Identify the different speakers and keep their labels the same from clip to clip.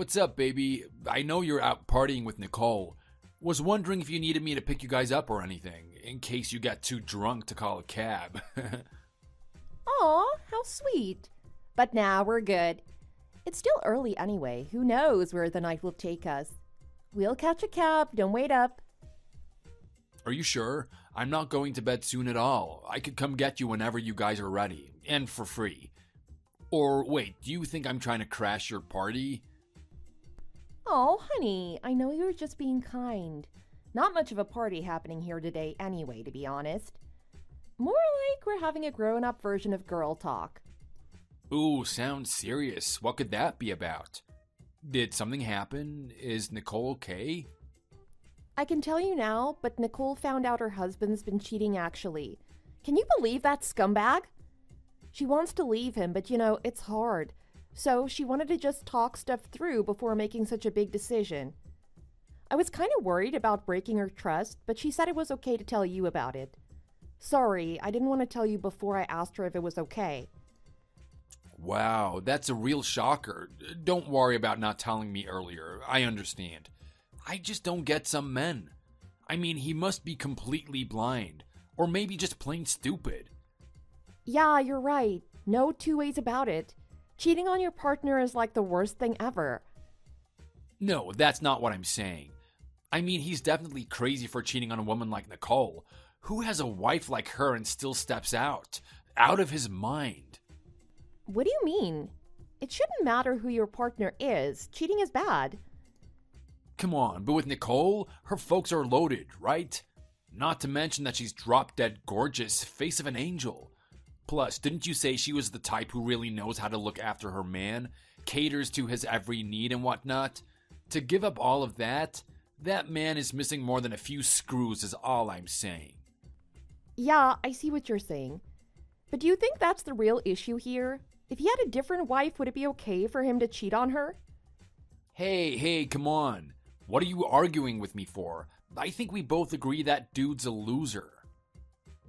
Speaker 1: What's up, baby? I know you're out partying with Nicole. Was wondering if you needed me to pick you guys up or anything, in case you got too drunk to call a cab.
Speaker 2: Aw, how sweet. But now we're good. It's still early anyway. Who knows where the night will take us? We'll catch a cab. Don't wait up.
Speaker 1: Are you sure? I'm not going to bed soon at all. I could come get you whenever you guys are ready, and for free. Or wait, do you think I'm trying to crash your party?
Speaker 2: Oh, honey, I know you're just being kind. Not much of a party happening here today anyway, to be honest. More like we're having a grown-up version of girl talk.
Speaker 1: Ooh, sounds serious. What could that be about? Did something happen? Is Nicole okay?
Speaker 2: I can tell you now, but Nicole found out her husband's been cheating actually. Can you believe that scumbag? She wants to leave him, but it's hard. So she wanted to just talk stuff through before making such a big decision. I was kind of worried about breaking her trust, but she said it was okay to tell you about it. Sorry, I didn't want to tell you before I asked her if it was okay.
Speaker 1: Wow, that's a real shocker. Don't worry about not telling me earlier. I understand. I just don't get some men. I mean, he must be completely blind. Or maybe just plain stupid.
Speaker 2: Yeah, you're right. No two ways about it. Cheating on your partner is like the worst thing ever.
Speaker 1: No, that's not what I'm saying. I mean, he's definitely crazy for cheating on a woman like Nicole. Who has a wife like her and still steps out? Out of his mind.
Speaker 2: What do you mean? It shouldn't matter who your partner is. Cheating is bad.
Speaker 1: Come on, but with Nicole, her folks are loaded, right? Not to mention that she's drop-dead gorgeous, face of an angel. Plus, didn't you say she was the type who really knows how to look after her man, caters to his every need and whatnot? To give up all of that, that man is missing more than a few screws is all I'm saying.
Speaker 2: Yeah, I see what you're saying. But do you think that's the real issue here? If he had a different wife, would it be okay for him to cheat on her?
Speaker 1: Hey, come on. What are you arguing with me for? I think we both agree that dude's a loser.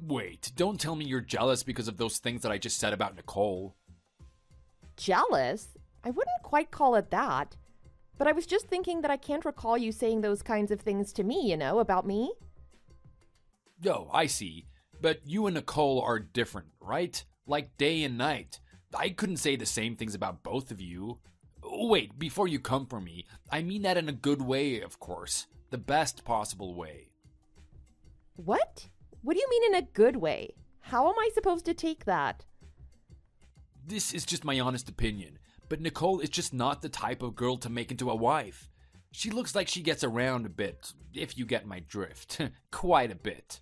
Speaker 1: Wait, don't tell me you're jealous because of those things that I just said about Nicole.
Speaker 2: Jealous? I wouldn't quite call it that. But I was just thinking that I can't recall you saying those kinds of things to me, about me.
Speaker 1: Oh, I see. But you and Nicole are different, right? Like day and night. I couldn't say the same things about both of you. Wait, before you come for me, I mean that in a good way, of course. The best possible way.
Speaker 2: What? What do you mean in a good way? How am I supposed to take that?
Speaker 1: This is just my honest opinion, but Nicole is just not the type of girl to make into a wife. She looks like she gets around a bit, if you get my drift. Quite a bit.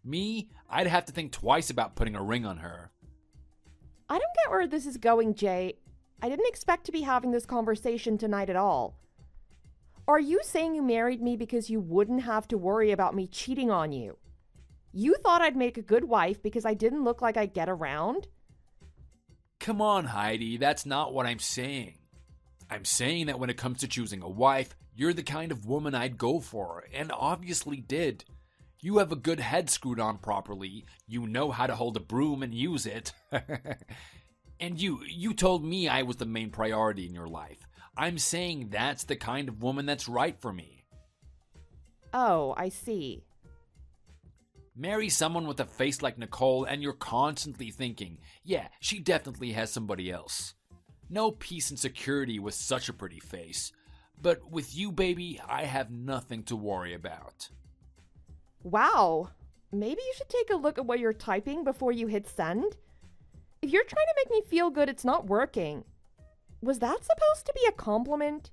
Speaker 1: Me, I'd have to think twice about putting a ring on her.
Speaker 2: I don't get where this is going, Jay. I didn't expect to be having this conversation tonight at all. Are you saying you married me because you wouldn't have to worry about me cheating on you? You thought I'd make a good wife because I didn't look like I'd get around?
Speaker 1: Come on, Heidi, that's not what I'm saying. I'm saying that when it comes to choosing a wife, you're the kind of woman I'd go for, and obviously did. You have a good head screwed on properly, you know how to hold a broom and use it. And you told me I was the main priority in your life. I'm saying that's the kind of woman that's right for me.
Speaker 2: Oh, I see.
Speaker 1: Marry someone with a face like Nicole and you're constantly thinking, yeah, she definitely has somebody else. No peace and security with such a pretty face. But with you, baby, I have nothing to worry about.
Speaker 2: Wow. Maybe you should take a look at what you're typing before you hit send. If you're trying to make me feel good, it's not working. Was that supposed to be a compliment?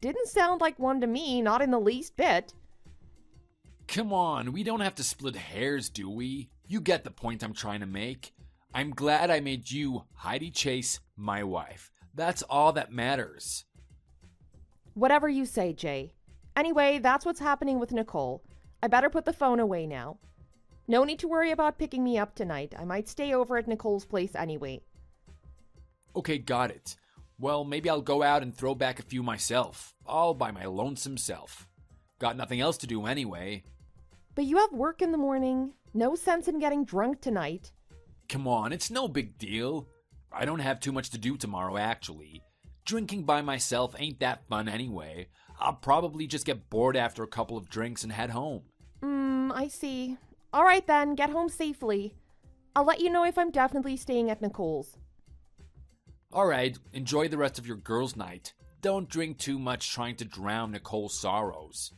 Speaker 2: Didn't sound like one to me, not in the least bit.
Speaker 1: Come on, we don't have to split hairs, do we? You get the point I'm trying to make. I'm glad I made you, Heidi Chase, my wife. That's all that matters.
Speaker 2: Whatever you say, Jay. Anyway, that's what's happening with Nicole. I better put the phone away now. No need to worry about picking me up tonight. I might stay over at Nicole's place anyway.
Speaker 1: Okay, got it. Well, maybe I'll go out and throw back a few myself, all by my lonesome self. Got nothing else to do anyway.
Speaker 2: But you have work in the morning. No sense in getting drunk tonight.
Speaker 1: Come on, it's no big deal. I don't have too much to do tomorrow, actually. Drinking by myself ain't that fun anyway. I'll probably just get bored after a couple of drinks and head home.
Speaker 2: I see. All right then, get home safely. I'll let you know if I'm definitely staying at Nicole's.
Speaker 1: Alright, enjoy the rest of your girls' night. Don't drink too much trying to drown Nicole's sorrows.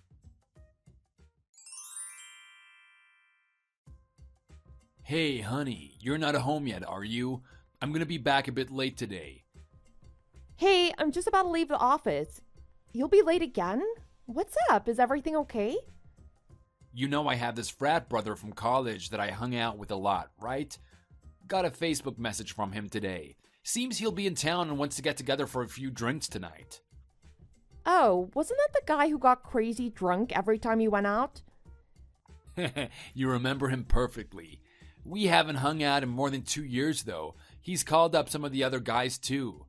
Speaker 1: Hey, honey, you're not at home yet, are you? I'm gonna be back a bit late today.
Speaker 2: Hey, I'm just about to leave the office. You'll be late again? What's up? Is everything okay?
Speaker 1: You know I have this frat brother from college that I hung out with a lot, right? Got a Facebook message from him today. Seems he'll be in town and wants to get together for a few drinks tonight.
Speaker 2: Oh, wasn't that the guy who got crazy drunk every time you went out?
Speaker 1: You remember him perfectly. We haven't hung out in more than 2 years, though. He's called up some of the other guys, too.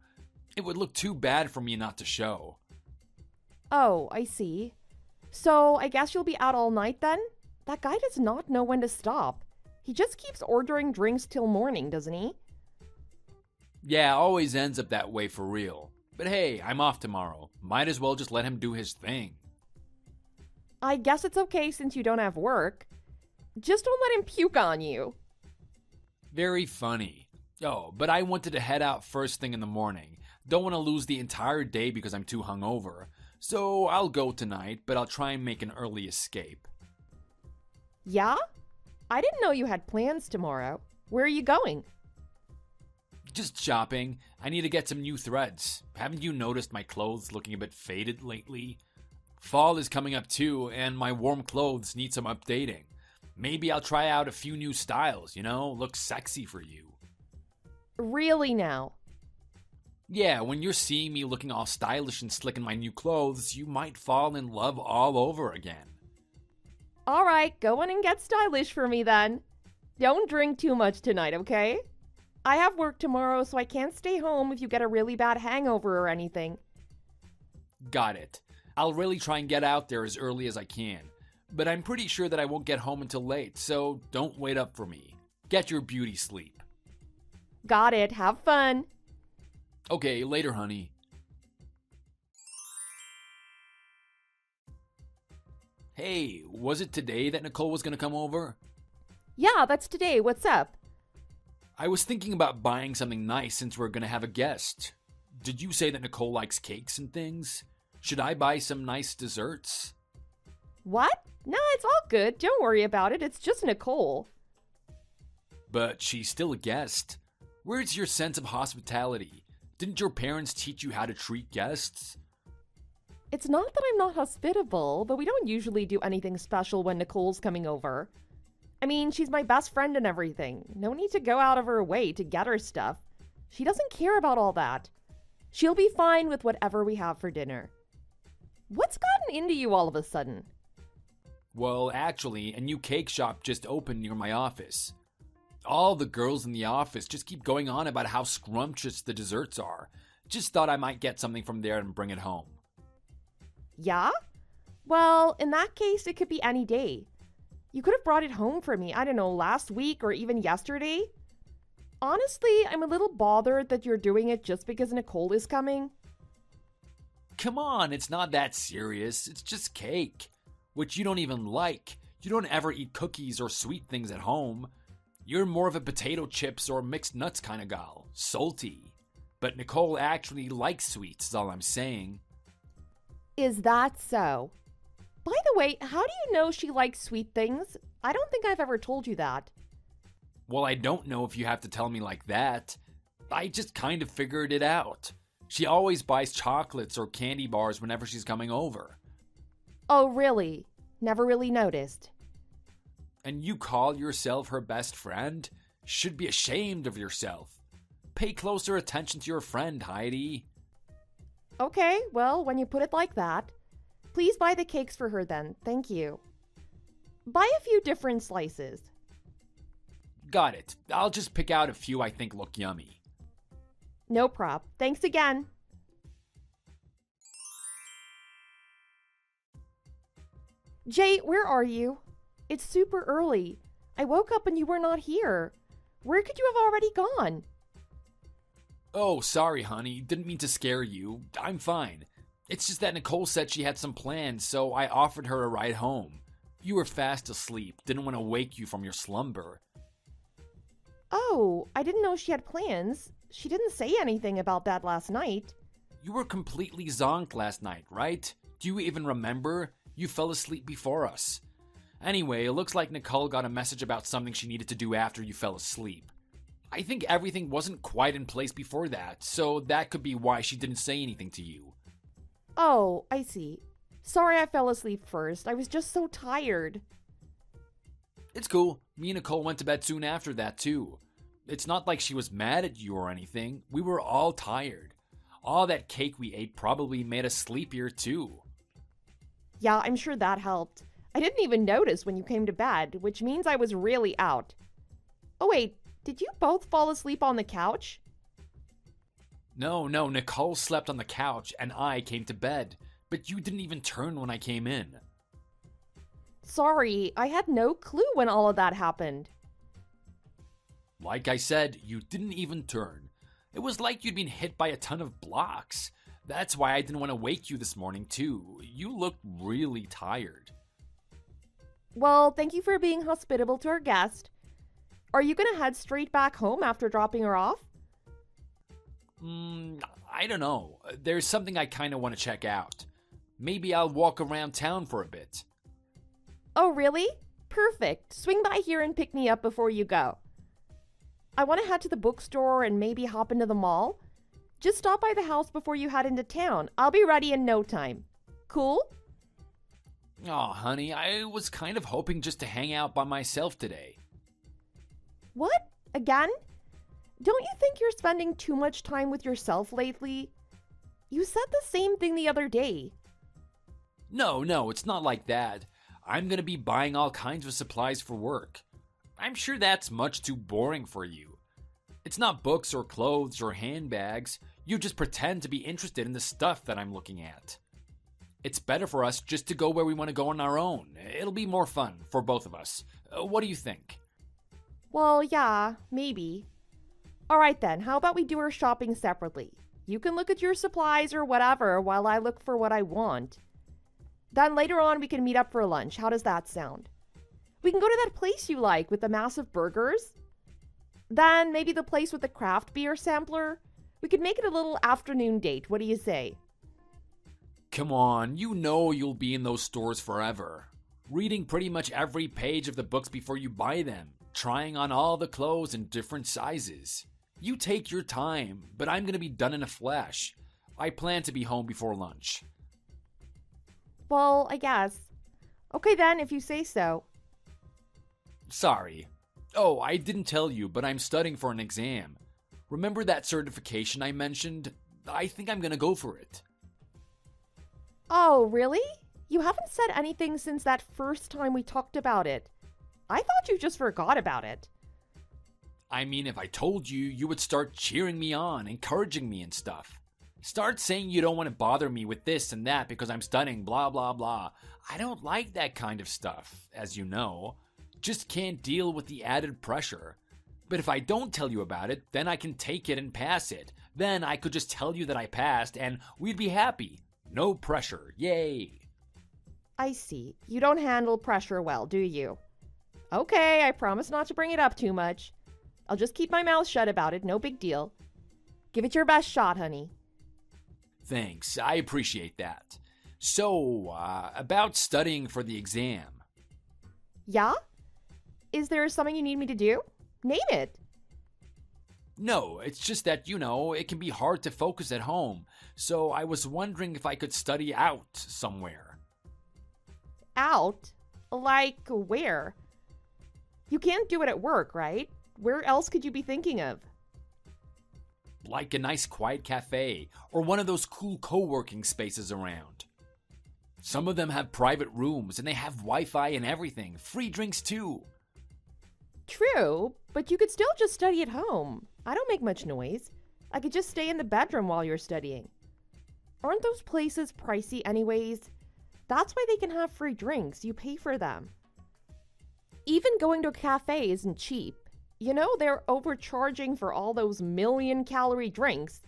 Speaker 1: It would look too bad for me not to show.
Speaker 2: Oh, I see. So, I guess you'll be out all night then? That guy does not know when to stop. He just keeps ordering drinks till morning, doesn't he?
Speaker 1: Yeah, always ends up that way for real. But hey, I'm off tomorrow. Might as well just let him do his thing.
Speaker 2: I guess it's okay since you don't have work. Just don't let him puke on you.
Speaker 1: Very funny. Oh, but I wanted to head out first thing in the morning. Don't want to lose the entire day because I'm too hungover. So I'll go tonight, but I'll try and make an early escape.
Speaker 2: Yeah? I didn't know you had plans tomorrow. Where are you going?
Speaker 1: Just shopping. I need to get some new threads. Haven't you noticed my clothes looking a bit faded lately? Fall is coming up too, and my warm clothes need some updating. Maybe I'll try out a few new styles, look sexy for you.
Speaker 2: Really now?
Speaker 1: Yeah, when you're seeing me looking all stylish and slick in my new clothes, you might fall in love all over again.
Speaker 2: All right, go in and get stylish for me then. Don't drink too much tonight, okay? I have work tomorrow, so I can't stay home if you get a really bad hangover or anything.
Speaker 1: Got it. I'll really try and get out there as early as I can. But I'm pretty sure that I won't get home until late, so don't wait up for me. Get your beauty sleep.
Speaker 2: Got it. Have fun.
Speaker 1: Okay, later, honey. Hey, was it today that Nicole was gonna come over?
Speaker 2: Yeah, that's today. What's up?
Speaker 1: I was thinking about buying something nice since we're gonna have a guest. Did you say that Nicole likes cakes and things? Should I buy some nice desserts?
Speaker 2: What? No, it's all good. Don't worry about it. It's just Nicole.
Speaker 1: But she's still a guest. Where's your sense of hospitality? Didn't your parents teach you how to treat guests?
Speaker 2: It's not that I'm not hospitable, but we don't usually do anything special when Nicole's coming over. I mean, she's my best friend and everything. No need to go out of her way to get her stuff. She doesn't care about all that. She'll be fine with whatever we have for dinner. What's gotten into you all of a sudden?
Speaker 1: Well, actually, a new cake shop just opened near my office. All the girls in the office just keep going on about how scrumptious the desserts are. Just thought I might get something from there and bring it home.
Speaker 2: Yeah? Well, in that case, it could be any day. You could have brought it home for me, I don't know, last week or even yesterday. Honestly, I'm a little bothered that you're doing it just because Nicole is coming.
Speaker 1: Come on, it's not that serious. It's just cake, which you don't even like. You don't ever eat cookies or sweet things at home. You're more of a potato chips or mixed nuts kind of gal, salty. But Nicole actually likes sweets, is all I'm saying.
Speaker 2: Is that so? By the way, how do you know she likes sweet things? I don't think I've ever told you that.
Speaker 1: Well, I don't know if you have to tell me like that. I just kind of figured it out. She always buys chocolates or candy bars whenever she's coming over.
Speaker 2: Oh, really? Never really noticed.
Speaker 1: And you call yourself her best friend? Should be ashamed of yourself. Pay closer attention to your friend, Heidi.
Speaker 2: Okay, well, when you put it like that. Please buy the cakes for her then, thank you. Buy a few different slices.
Speaker 1: Got it. I'll just pick out a few I think look yummy.
Speaker 2: No prob. Thanks again. Jay, where are you? It's super early. I woke up and you were not here. Where could you have already gone?
Speaker 1: Oh, sorry, honey. Didn't mean to scare you. I'm fine. It's just that Nicole said she had some plans, so I offered her a ride home. You were fast asleep. Didn't want to wake you from your slumber.
Speaker 2: Oh, I didn't know she had plans. She didn't say anything about that last night.
Speaker 1: You were completely zonked last night, right? Do you even remember? You fell asleep before us. Anyway, it looks like Nicole got a message about something she needed to do after you fell asleep. I think everything wasn't quite in place before that, so that could be why she didn't say anything to you.
Speaker 2: Oh, I see. Sorry I fell asleep first. I was just so tired.
Speaker 1: It's cool. Me and Nicole went to bed soon after that, too. It's not like she was mad at you or anything. We were all tired. All that cake we ate probably made us sleepier, too.
Speaker 2: Yeah, I'm sure that helped. I didn't even notice when you came to bed, which means I was really out. Oh wait, did you both fall asleep on the couch?
Speaker 1: No, Nicole slept on the couch and I came to bed, but you didn't even turn when I came in.
Speaker 2: Sorry, I had no clue when all of that happened.
Speaker 1: Like I said, you didn't even turn. It was like you'd been hit by a ton of blocks. That's why I didn't want to wake you this morning, too. You looked really tired.
Speaker 2: Well, thank you for being hospitable to our guest. Are you gonna head straight back home after dropping her off?
Speaker 1: I don't know. There's something I kind of want to check out. Maybe I'll walk around town for a bit.
Speaker 2: Oh, really? Perfect. Swing by here and pick me up before you go. I want to head to the bookstore and maybe hop into the mall. Just stop by the house before you head into town. I'll be ready in no time. Cool?
Speaker 1: Aw, honey, I was kind of hoping just to hang out by myself today.
Speaker 2: What? Again? Don't you think you're spending too much time with yourself lately? You said the same thing the other day.
Speaker 1: No, it's not like that. I'm gonna be buying all kinds of supplies for work. I'm sure that's much too boring for you. It's not books or clothes or handbags. You just pretend to be interested in the stuff that I'm looking at. It's better for us just to go where we want to go on our own. It'll be more fun for both of us. What do you think?
Speaker 2: Well, yeah, maybe. Alright then, how about we do our shopping separately? You can look at your supplies or whatever while I look for what I want. Then later on we can meet up for lunch. How does that sound? We can go to that place you like with the massive burgers. Then maybe the place with the craft beer sampler. We could make it a little afternoon date. What do you say?
Speaker 1: Come on, you know you'll be in those stores forever. Reading pretty much every page of the books before you buy them. Trying on all the clothes in different sizes. You take your time, but I'm gonna be done in a flash. I plan to be home before lunch.
Speaker 2: Well, I guess. Okay then, if you say so.
Speaker 1: Sorry. Oh, I didn't tell you, but I'm studying for an exam. Remember that certification I mentioned? I think I'm gonna go for it.
Speaker 2: Oh, really? You haven't said anything since that first time we talked about it. I thought you just forgot about it.
Speaker 1: I mean, if I told you, you would start cheering me on, encouraging me and stuff. Start saying you don't want to bother me with this and that because I'm studying blah blah blah. I don't like that kind of stuff, as you know. Just can't deal with the added pressure. But if I don't tell you about it, then I can take it and pass it. Then I could just tell you that I passed and we'd be happy. No pressure. Yay.
Speaker 2: I see. You don't handle pressure well, do you? Okay, I promise not to bring it up too much. I'll just keep my mouth shut about it, no big deal. Give it your best shot, honey.
Speaker 1: Thanks, I appreciate that. So, about studying for the exam.
Speaker 2: Yeah? Is there something you need me to do? Name it.
Speaker 1: No, it's just that, it can be hard to focus at home. So I was wondering if I could study out somewhere.
Speaker 2: Out? Like where? You can't do it at work, right? Where else could you be thinking of?
Speaker 1: Like a nice quiet cafe, or one of those cool co-working spaces around. Some of them have private rooms, and they have Wi-Fi and everything. Free drinks too.
Speaker 2: True, but you could still just study at home. I don't make much noise. I could just stay in the bedroom while you're studying. Aren't those places pricey anyways? That's why they can have free drinks. You pay for them. Even going to a cafe isn't cheap. You know, they're overcharging for all those million-calorie drinks.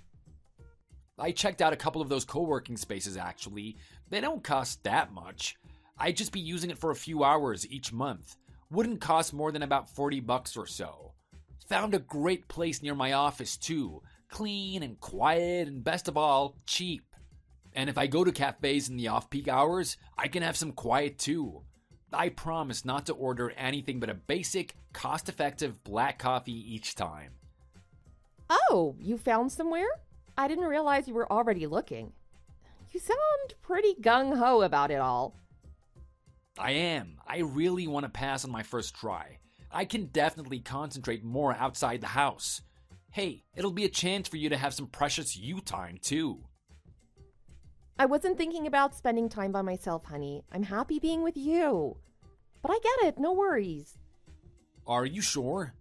Speaker 1: I checked out a couple of those co-working spaces actually. They don't cost that much. I'd just be using it for a few hours each month. Wouldn't cost more than about $40 or so. Found a great place near my office too. Clean and quiet and best of all, cheap. And if I go to cafes in the off-peak hours, I can have some quiet too. I promise not to order anything but a basic, cost-effective black coffee each time.
Speaker 2: Oh, you found somewhere? I didn't realize you were already looking. You sound pretty gung-ho about it all.
Speaker 1: I am. I really want to pass on my first try. I can definitely concentrate more outside the house. Hey, it'll be a chance for you to have some precious you time too.
Speaker 2: I wasn't thinking about spending time by myself, honey. I'm happy being with you. But I get it, no worries.
Speaker 1: Are you sure?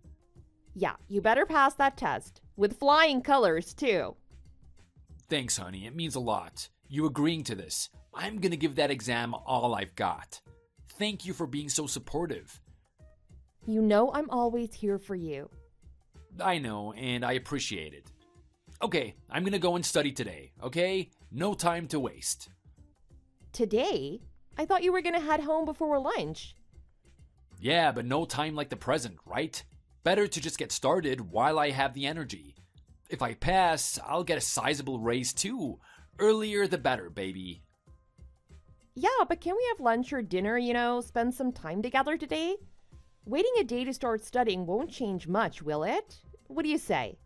Speaker 2: Yeah, you better pass that test. With flying colors, too.
Speaker 1: Thanks, honey. It means a lot. You agreeing to this. I'm gonna give that exam all I've got. Thank you for being so supportive.
Speaker 2: You know I'm always here for you.
Speaker 1: I know, and I appreciate it. Okay, I'm gonna go and study today, okay? No time to waste.
Speaker 2: Today? I thought you were gonna head home before lunch.
Speaker 1: Yeah, but no time like the present, right? Better to just get started while I have the energy. If I pass, I'll get a sizable raise too. Earlier the better, baby.
Speaker 2: Yeah, but can we have lunch or dinner, spend some time together today? Waiting a day to start studying won't change much, will it? What do you say?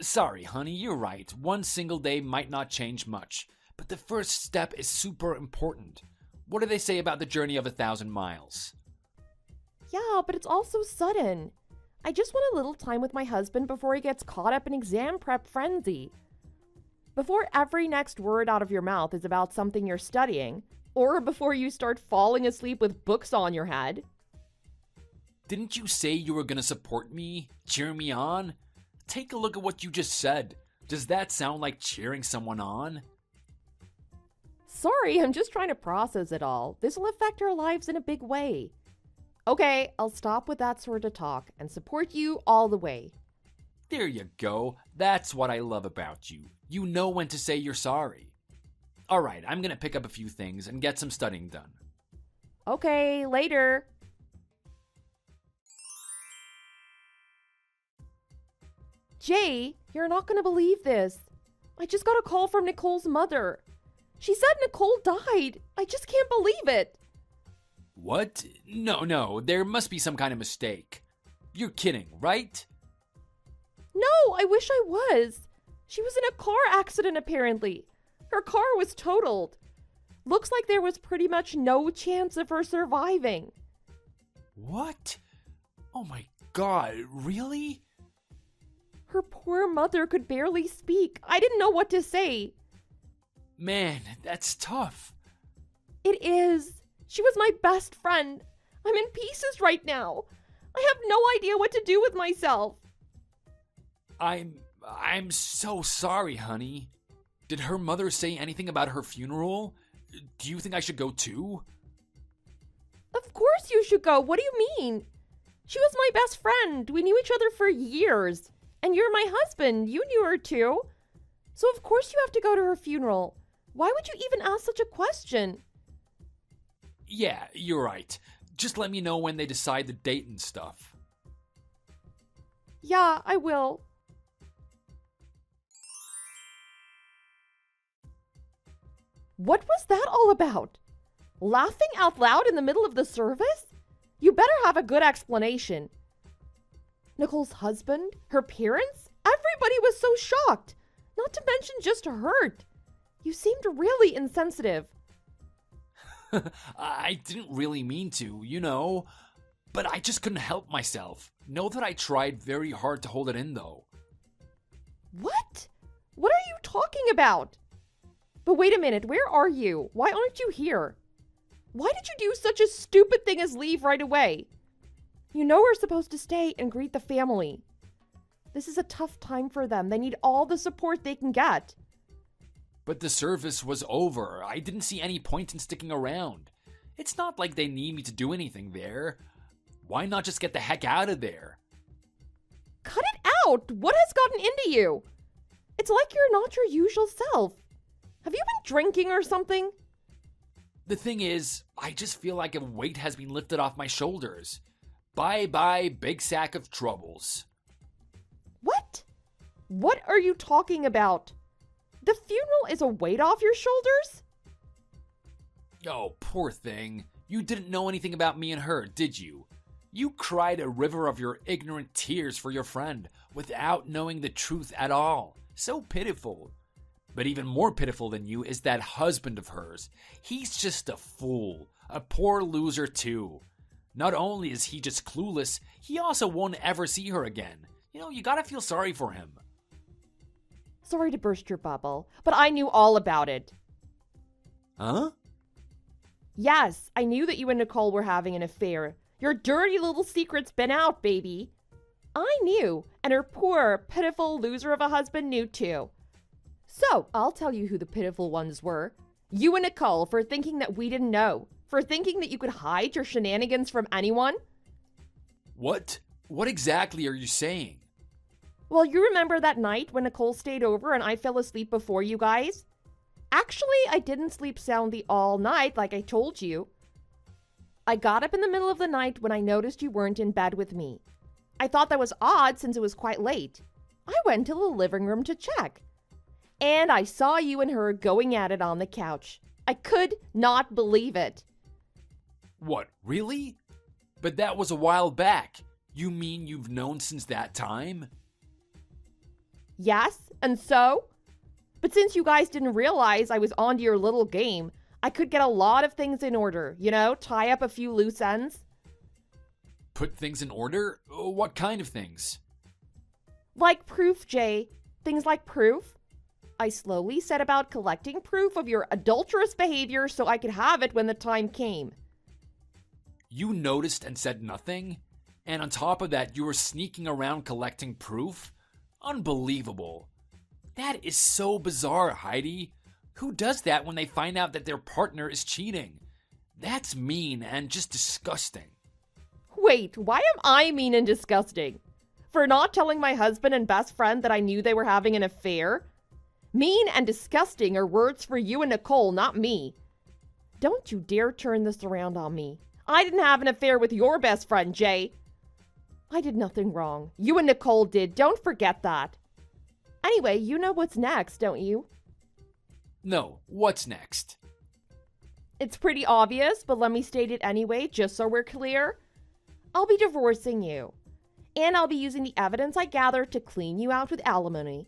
Speaker 1: Sorry, honey, you're right. One single day might not change much, but the first step is super important. What do they say about the journey of 1,000 miles?
Speaker 2: Yeah, but it's all so sudden. I just want a little time with my husband before he gets caught up in exam prep frenzy. Before every next word out of your mouth is about something you're studying, or before you start falling asleep with books on your head.
Speaker 1: Didn't you say you were gonna support me? Cheer me on? Take a look at what you just said. Does that sound like cheering someone on?
Speaker 2: Sorry, I'm just trying to process it all. This will affect our lives in a big way. Okay, I'll stop with that sort of talk and support you all the way.
Speaker 1: There you go. That's what I love about you. You know when to say you're sorry. Alright, I'm gonna pick up a few things and get some studying done.
Speaker 2: Okay, later. Jay, you're not gonna believe this. I just got a call from Nicole's mother. She said Nicole died. I just can't believe it.
Speaker 1: What? No, there must be some kind of mistake. You're kidding, right?
Speaker 2: No, I wish I was. She was in a car accident apparently. Her car was totaled. Looks like there was pretty much no chance of her surviving.
Speaker 1: What? Oh my god, really?
Speaker 2: Her poor mother could barely speak. I didn't know what to say.
Speaker 1: Man, that's tough.
Speaker 2: It is. She was my best friend. I'm in pieces right now. I have no idea what to do with myself.
Speaker 1: I'm so sorry, honey. Did her mother say anything about her funeral? Do you think I should go too?
Speaker 2: Of course you should go. What do you mean? She was my best friend. We knew each other for years. And you're my husband. You knew her too. So of course you have to go to her funeral. Why would you even ask such a question?
Speaker 1: Yeah, you're right. Just let me know when they decide the date and stuff.
Speaker 2: Yeah, I will. What was that all about? Laughing out loud in the middle of the service? You better have a good explanation. Nicole's husband? Her parents? Everybody was so shocked. Not to mention just hurt. You seemed really insensitive.
Speaker 1: I didn't really mean to, but I just couldn't help myself. Know that I tried very hard to hold it in, though.
Speaker 2: What? What are you talking about? But wait a minute, where are you? Why aren't you here? Why did you do such a stupid thing as leave right away? You know we're supposed to stay and greet the family. This is a tough time for them. They need all the support they can get.
Speaker 1: But the service was over. I didn't see any point in sticking around. It's not like they need me to do anything there. Why not just get the heck out of there?
Speaker 2: Cut it out! What has gotten into you? It's like you're not your usual self. Have you been drinking or something?
Speaker 1: The thing is, I just feel like a weight has been lifted off my shoulders. Bye-bye, big sack of troubles.
Speaker 2: What? What are you talking about? The funeral is a weight off your shoulders?
Speaker 1: Oh, poor thing. You didn't know anything about me and her, did you? You cried a river of your ignorant tears for your friend without knowing the truth at all. So pitiful. But even more pitiful than you is that husband of hers. He's just a fool. A poor loser too. Not only is he just clueless, he also won't ever see her again. You gotta feel sorry for him.
Speaker 2: Sorry to burst your bubble, but I knew all about it.
Speaker 1: Huh?
Speaker 2: Yes, I knew that you and Nicole were having an affair. Your dirty little secret's been out, baby. I knew, and her poor, pitiful loser of a husband knew too. So, I'll tell you who the pitiful ones were. You and Nicole, for thinking that we didn't know. For thinking that you could hide your shenanigans from anyone.
Speaker 1: What? What exactly are you saying?
Speaker 2: Well, you remember that night when Nicole stayed over and I fell asleep before you guys? Actually, I didn't sleep soundly all night like I told you. I got up in the middle of the night when I noticed you weren't in bed with me. I thought that was odd since it was quite late. I went to the living room to check. And I saw you and her going at it on the couch. I could not believe it.
Speaker 1: What, really? But that was a while back. You mean you've known since that time?
Speaker 2: Yes, and so? But since you guys didn't realize I was onto your little game, I could get a lot of things in order, tie up a few loose ends.
Speaker 1: Put things in order? What kind of things?
Speaker 2: Like proof, Jay. Things like proof. I slowly set about collecting proof of your adulterous behavior so I could have it when the time came.
Speaker 1: You noticed and said nothing? And on top of that, you were sneaking around collecting proof? Unbelievable. That is so bizarre, Heidi. Who does that when they find out that their partner is cheating? That's mean and just disgusting.
Speaker 2: Wait, why am I mean and disgusting? For not telling my husband and best friend that I knew they were having an affair? Mean and disgusting are words for you and Nicole, not me. Don't you dare turn this around on me. I didn't have an affair with your best friend, Jay. I did nothing wrong. You and Nicole did. Don't forget that. Anyway, you know what's next, don't you?
Speaker 1: No, what's next?
Speaker 2: It's pretty obvious, but let me state it anyway, just so we're clear. I'll be divorcing you. And I'll be using the evidence I gathered to clean you out with alimony.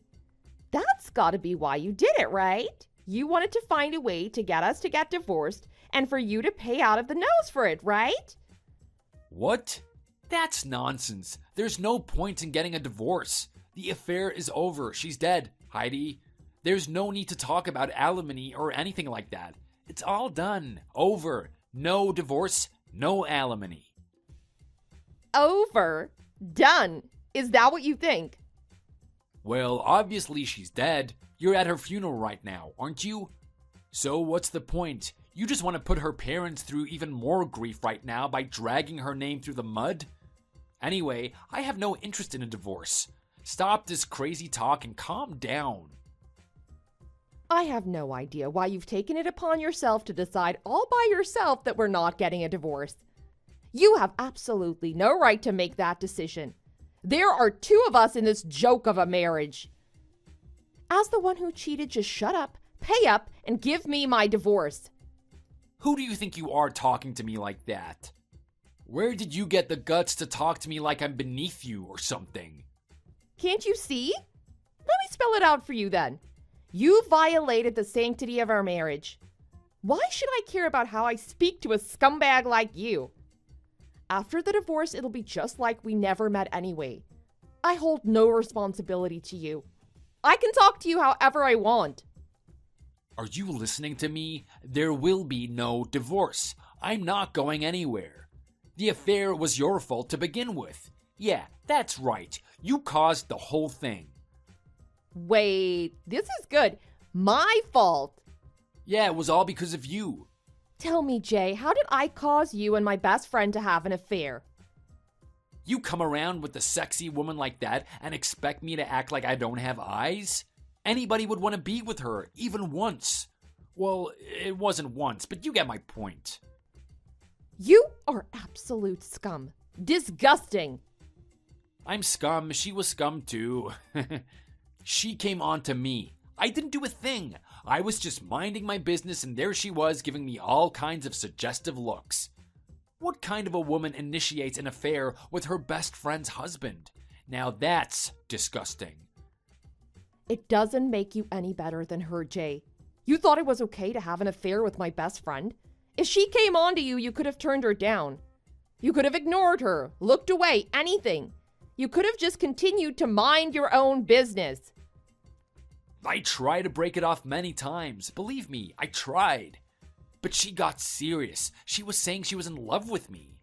Speaker 2: That's gotta be why you did it, right? You wanted to find a way to get us to get divorced and for you to pay out of the nose for it, right?
Speaker 1: What? That's nonsense. There's no point in getting a divorce. The affair is over. She's dead, Heidi. There's no need to talk about alimony or anything like that. It's all done. Over. No divorce, no alimony.
Speaker 2: Over? Done. Is that what you think?
Speaker 1: Well, obviously she's dead. You're at her funeral right now, aren't you? So what's the point? You just want to put her parents through even more grief right now by dragging her name through the mud? Anyway, I have no interest in a divorce. Stop this crazy talk and calm down.
Speaker 2: I have no idea why you've taken it upon yourself to decide all by yourself that we're not getting a divorce. You have absolutely no right to make that decision. There are two of us in this joke of a marriage. As the one who cheated, just shut up, pay up, and give me my divorce.
Speaker 1: Who do you think you are talking to me like that? Where did you get the guts to talk to me like I'm beneath you or something?
Speaker 2: Can't you see? Let me spell it out for you then. You violated the sanctity of our marriage. Why should I care about how I speak to a scumbag like you? After the divorce, it'll be just like we never met anyway. I hold no responsibility to you. I can talk to you however I want.
Speaker 1: Are you listening to me? There will be no divorce. I'm not going anywhere. The affair was your fault to begin with. Yeah, that's right. You caused the whole thing.
Speaker 2: Wait, this is good. My fault.
Speaker 1: Yeah, it was all because of you.
Speaker 2: Tell me, Jay, how did I cause you and my best friend to have an affair?
Speaker 1: You come around with a sexy woman like that and expect me to act like I don't have eyes? Anybody would want to be with her, even once. Well, it wasn't once, but you get my point.
Speaker 2: You are absolute scum. Disgusting.
Speaker 1: I'm scum. She was scum too. She came on to me. I didn't do a thing. I was just minding my business and there she was giving me all kinds of suggestive looks. What kind of a woman initiates an affair with her best friend's husband? Now that's disgusting.
Speaker 2: It doesn't make you any better than her, Jay. You thought it was okay to have an affair with my best friend? If she came on to you, you could have turned her down. You could have ignored her, looked away, anything. You could have just continued to mind your own business.
Speaker 1: I tried to break it off many times. Believe me, I tried. But she got serious. She was saying she was in love with me.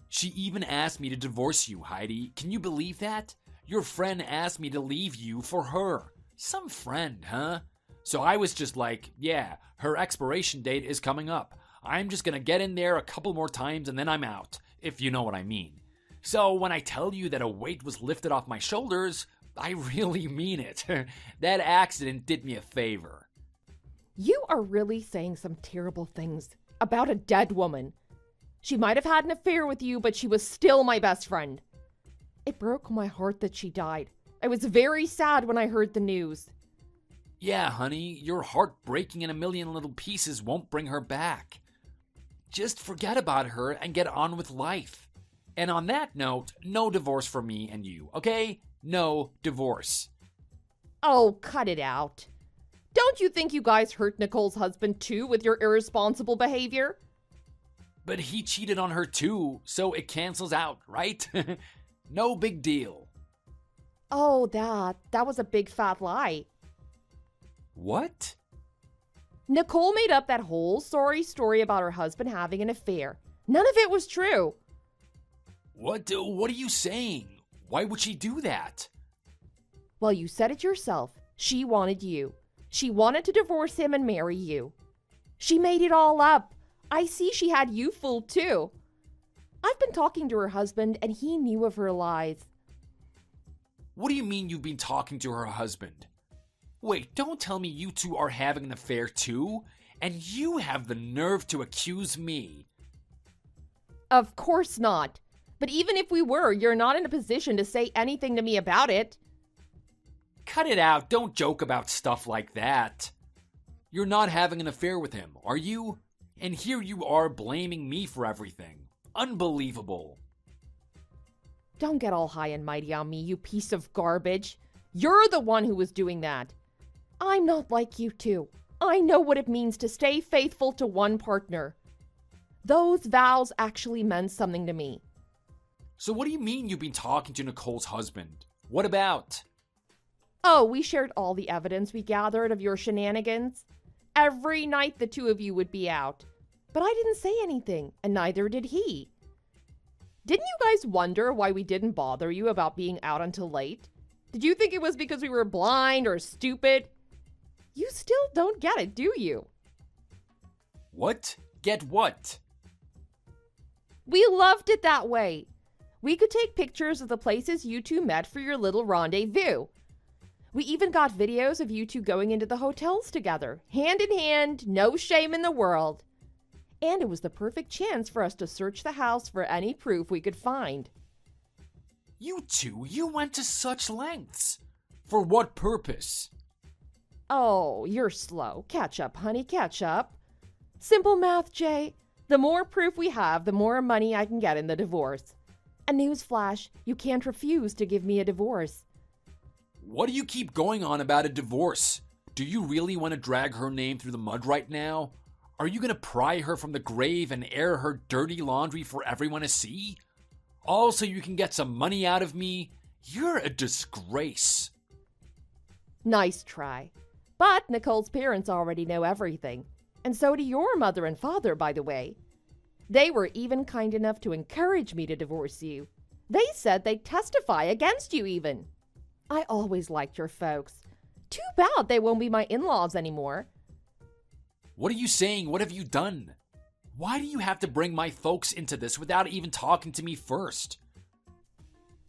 Speaker 1: She even asked me to divorce you, Heidi. Can you believe that? Your friend asked me to leave you for her. Some friend, huh? So I was just like, yeah, her expiration date is coming up. I'm just gonna get in there a couple more times and then I'm out, if you know what I mean. So when I tell you that a weight was lifted off my shoulders, I really mean it. That accident did me a favor.
Speaker 2: You are really saying some terrible things about a dead woman. She might have had an affair with you, but she was still my best friend. It broke my heart that she died. I was very sad when I heard the news.
Speaker 1: Yeah, honey, your heart breaking in a million little pieces won't bring her back. Just forget about her and get on with life. And on that note, no divorce for me and you, okay? No divorce.
Speaker 2: Oh, cut it out. Don't you think you guys hurt Nicole's husband too with your irresponsible behavior?
Speaker 1: But he cheated on her too, so it cancels out, right? No big deal.
Speaker 2: Oh, that was a big fat lie.
Speaker 1: What?
Speaker 2: Nicole made up that whole sorry story about her husband having an affair. None of it was true.
Speaker 1: What are you saying? Why would she do that?
Speaker 2: Well, you said it yourself. She wanted you. She wanted to divorce him and marry you. She made it all up. I see she had you fooled too. I've been talking to her husband and he knew of her lies.
Speaker 1: What do you mean you've been talking to her husband? Wait, don't tell me you two are having an affair too? And you have the nerve to accuse me?
Speaker 2: Of course not. But even if we were, you're not in a position to say anything to me about it.
Speaker 1: Cut it out. Don't joke about stuff like that. You're not having an affair with him, are you? And here you are blaming me for everything. Unbelievable.
Speaker 2: Don't get all high and mighty on me, you piece of garbage. You're the one who was doing that. I'm not like you two. I know what it means to stay faithful to one partner. Those vows actually meant something to me.
Speaker 1: So what do you mean you've been talking to Nicole's husband? What about?
Speaker 2: Oh, we shared all the evidence we gathered of your shenanigans. Every night the two of you would be out. But I didn't say anything, and neither did he. Didn't you guys wonder why we didn't bother you about being out until late? Did you think it was because we were blind or stupid? You still don't get it, do you?
Speaker 1: What? Get what?
Speaker 2: We loved it that way. We could take pictures of the places you two met for your little rendezvous. We even got videos of you two going into the hotels together, hand in hand, no shame in the world. And it was the perfect chance for us to search the house for any proof we could find.
Speaker 1: You two, you went to such lengths. For what purpose?
Speaker 2: Oh, you're slow. Catch up, honey, catch up. Simple math, Jay. The more proof we have, the more money I can get in the divorce. A newsflash, you can't refuse to give me a divorce.
Speaker 1: What do you keep going on about a divorce? Do you really want to drag her name through the mud right now? Are you going to pry her from the grave and air her dirty laundry for everyone to see? All so you can get some money out of me? You're a disgrace.
Speaker 2: Nice try. But Nicole's parents already know everything. And so do your mother and father, by the way. They were even kind enough to encourage me to divorce you. They said they'd testify against you even. I always liked your folks. Too bad they won't be my in-laws anymore.
Speaker 1: What are you saying? What have you done? Why do you have to bring my folks into this without even talking to me first?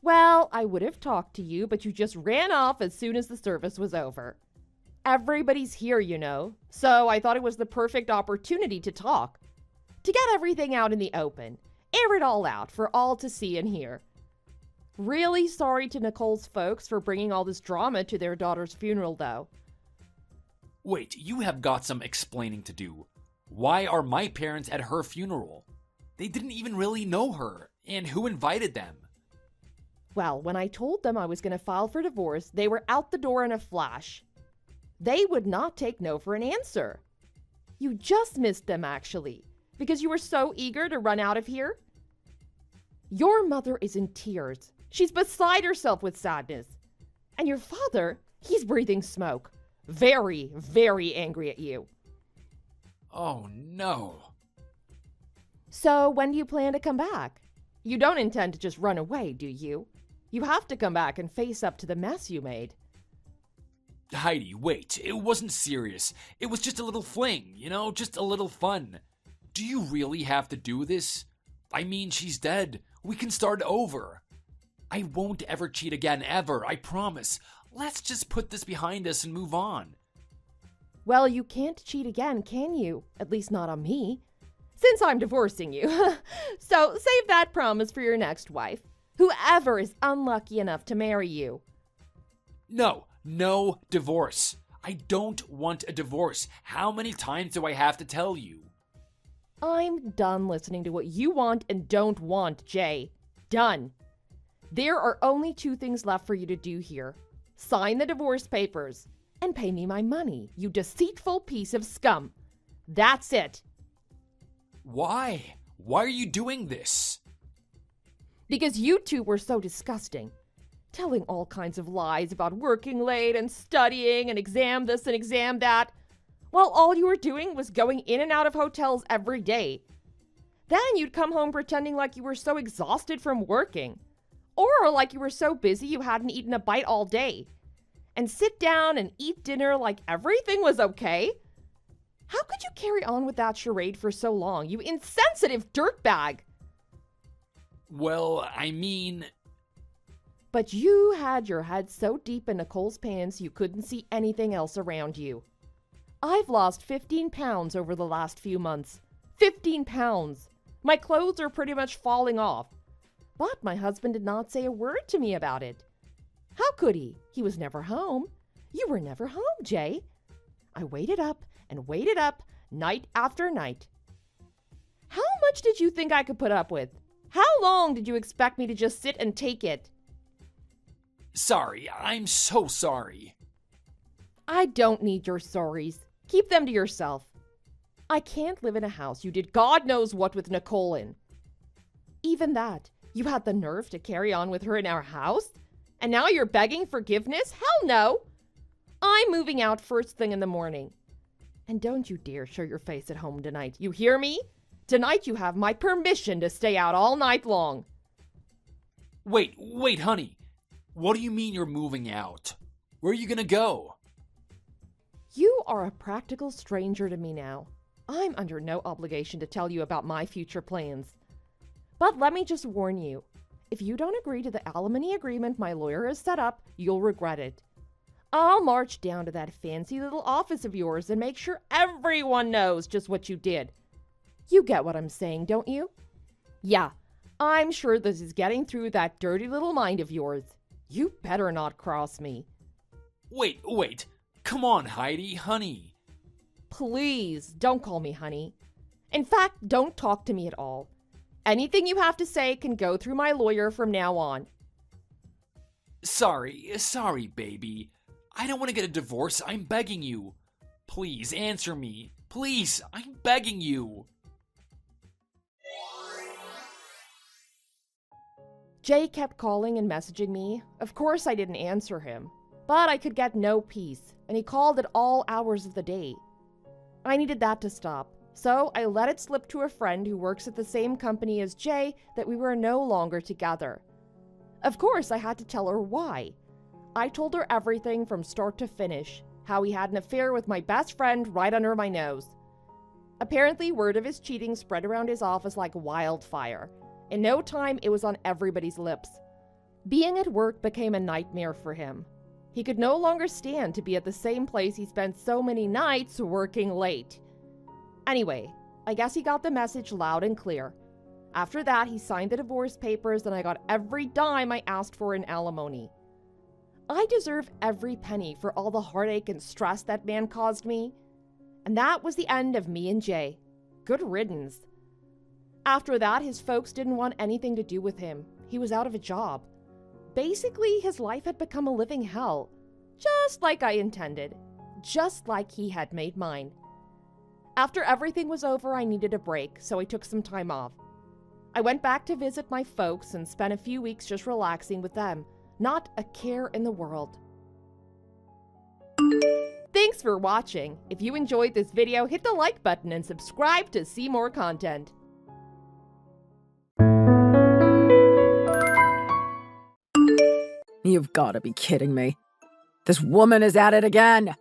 Speaker 2: Well, I would have talked to you, but you just ran off as soon as the service was over. Everybody's here, you know, so I thought it was the perfect opportunity to talk. To get everything out in the open. Air it all out for all to see and hear. Really sorry to Nicole's folks for bringing all this drama to their daughter's funeral, though.
Speaker 1: Wait, you have got some explaining to do. Why are my parents at her funeral? They didn't even really know her, and who invited them?
Speaker 2: Well, when I told them I was going to file for divorce, they were out the door in a flash. They would not take no for an answer. You just missed them, actually, because you were so eager to run out of here. Your mother is in tears. She's beside herself with sadness. And your father, he's breathing smoke. Very, very angry at you.
Speaker 1: Oh, no.
Speaker 2: So when do you plan to come back? You don't intend to just run away, do you? You have to come back and face up to the mess you made.
Speaker 1: Heidi, wait. It wasn't serious. It was just a little fling, just a little fun. Do you really have to do this? I mean, she's dead. We can start over. I won't ever cheat again, ever, I promise. Let's just put this behind us and move on.
Speaker 2: Well, you can't cheat again, can you? At least not on me. Since I'm divorcing you. So save that promise for your next wife. Whoever is unlucky enough to marry you.
Speaker 1: No divorce. I don't want a divorce. How many times do I have to tell you?
Speaker 2: I'm done listening to what you want and don't want, Jay. Done. There are only two things left for you to do here. Sign the divorce papers and pay me my money, you deceitful piece of scum. That's it.
Speaker 1: Why? Why are you doing this?
Speaker 2: Because you two were so disgusting. Telling all kinds of lies about working late and studying and exam this and exam that, while all you were doing was going in and out of hotels every day. Then you'd come home pretending like you were so exhausted from working. Or like you were so busy you hadn't eaten a bite all day. And sit down and eat dinner like everything was okay. How could you carry on with that charade for so long, you insensitive dirtbag?
Speaker 1: Well, I mean...
Speaker 2: But you had your head so deep in Nicole's pants you couldn't see anything else around you. I've lost 15 pounds over the last few months. 15 pounds. My clothes are pretty much falling off. But my husband did not say a word to me about it. How could he? He was never home. You were never home, Jay. I waited up and waited up night after night. How much did you think I could put up with? How long did you expect me to just sit and take it?
Speaker 1: Sorry, I'm so sorry.
Speaker 2: I don't need your sorries. Keep them to yourself. I can't live in a house you did God knows what with Nicole in. Even that, you had the nerve to carry on with her in our house? And now you're begging forgiveness? Hell no! I'm moving out first thing in the morning. And don't you dare show your face at home tonight. You hear me? Tonight you have my permission to stay out all night long.
Speaker 1: Wait, honey. What do you mean you're moving out? Where are you gonna go?
Speaker 2: You are a practical stranger to me now. I'm under no obligation to tell you about my future plans. But let me just warn you. If you don't agree to the alimony agreement my lawyer has set up, you'll regret it. I'll march down to that fancy little office of yours and make sure everyone knows just what you did. You get what I'm saying, don't you? Yeah, I'm sure this is getting through that dirty little mind of yours. You better not cross me.
Speaker 1: Wait. Come on, Heidi, honey.
Speaker 2: Please, don't call me honey. In fact, don't talk to me at all. Anything you have to say can go through my lawyer from now on.
Speaker 1: Sorry, baby. I don't want to get a divorce. I'm begging you. Please, answer me. Please, I'm begging you.
Speaker 2: Jay kept calling and messaging me. Of course I didn't answer him. But I could get no peace, and he called at all hours of the day. I needed that to stop, so I let it slip to a friend who works at the same company as Jay that we were no longer together. Of course, I had to tell her why. I told her everything from start to finish, how he had an affair with my best friend right under my nose. Apparently, word of his cheating spread around his office like wildfire. In no time, it was on everybody's lips. Being at work became a nightmare for him. He could no longer stand to be at the same place he spent so many nights working late. Anyway, I guess he got the message loud and clear. After that, he signed the divorce papers and I got every dime I asked for in alimony. I deserve every penny for all the heartache and stress that man caused me. And that was the end of me and Jay. Good riddance. After that, his folks didn't want anything to do with him. He was out of a job. Basically, his life had become a living hell. Just like I intended. Just like he had made mine. After everything was over, I needed a break, so I took some time off. I went back to visit my folks and spent a few weeks just relaxing with them. Not a care in the world. Thanks for watching. If you enjoyed this video, hit the like button and subscribe to see more content.
Speaker 3: You've got to be kidding me. This woman is at it again.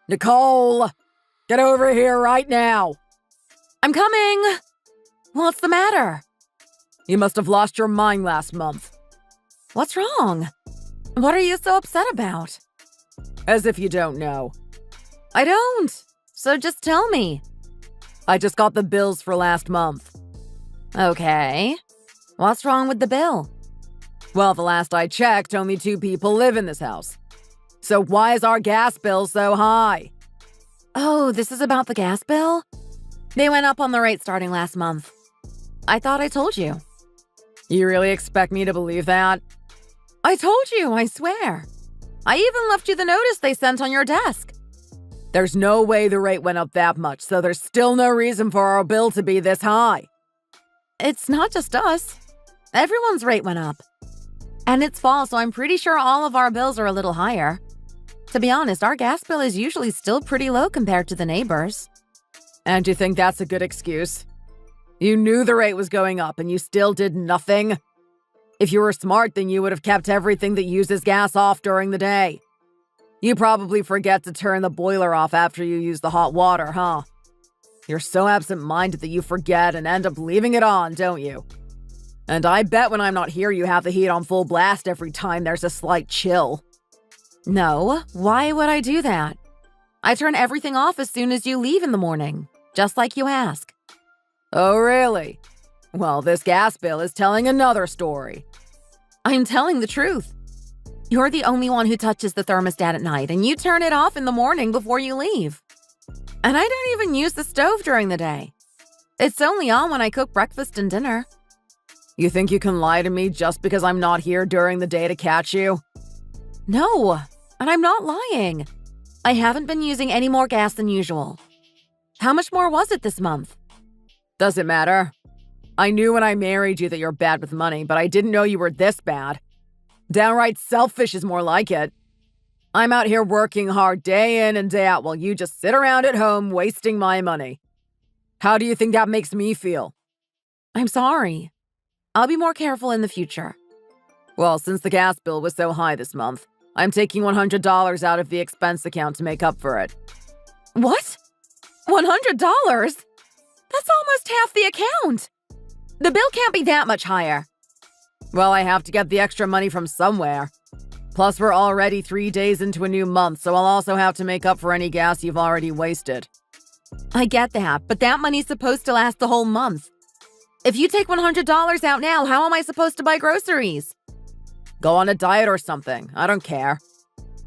Speaker 3: Nicole, get over here right now. I'm coming. What's the matter? You must have lost your mind last month. What's wrong? What are you so upset about? As if you don't know. I don't. So just tell me. I just got the bills for last month. Okay. What's wrong with the bill? Well, the last I checked, only 2 people live in this house. So why is our gas bill so high? Oh, this is about the gas bill? They went up on the rate starting last month. I thought I told you. You really expect me to believe that? I told you, I swear. I even left you the notice they sent on your desk. There's no way the rate went up that much, so there's still no reason for our bill to be this high. It's not just us. Everyone's rate went up. And it's fall, so I'm pretty sure all of our bills are a little higher. To be honest, our gas bill is usually still pretty low compared to the neighbors. And you think that's a good excuse? You knew the rate was going up and you still did nothing? If you were smart, then you would have kept everything that uses gas off during the day. You probably forget to turn the boiler off after you use the hot water, huh? You're so absent-minded that you forget and end up leaving it on, don't you? And I bet when I'm not here, you have the heat on full blast every time there's a slight chill. No, why would I do that? I turn everything off as soon as you leave in the morning, just like you ask. Oh, really? Well, this gas bill is telling another story. I'm telling the truth. You're the only one who touches the thermostat at night, and you turn it off in the morning before you leave. And I don't even use the stove during the day. It's only on when I cook breakfast and dinner. You think you can lie to me just because I'm not here during the day to catch you? No, and I'm not lying. I haven't been using any more gas than usual. How much more was it this month? Does it matter? I knew when I married you that you're bad with money, but I didn't know you were this bad. Downright selfish is more like it. I'm out here working hard day in and day out while you just sit around at home wasting my money. How do you think that makes me feel? I'm sorry. I'll be more careful in the future. Well, since the gas bill was so high this month, I'm taking $100 out of the expense account to make up for it. What? $100? That's almost half the account. The bill can't be that much higher. Well, I have to get the extra money from somewhere. Plus, we're already 3 days into a new month, so I'll also have to make up for any gas you've already wasted. I get that, but that money's supposed to last the whole month. If you take $100 out now, how am I supposed to buy groceries? Go on a diet or something. I don't care.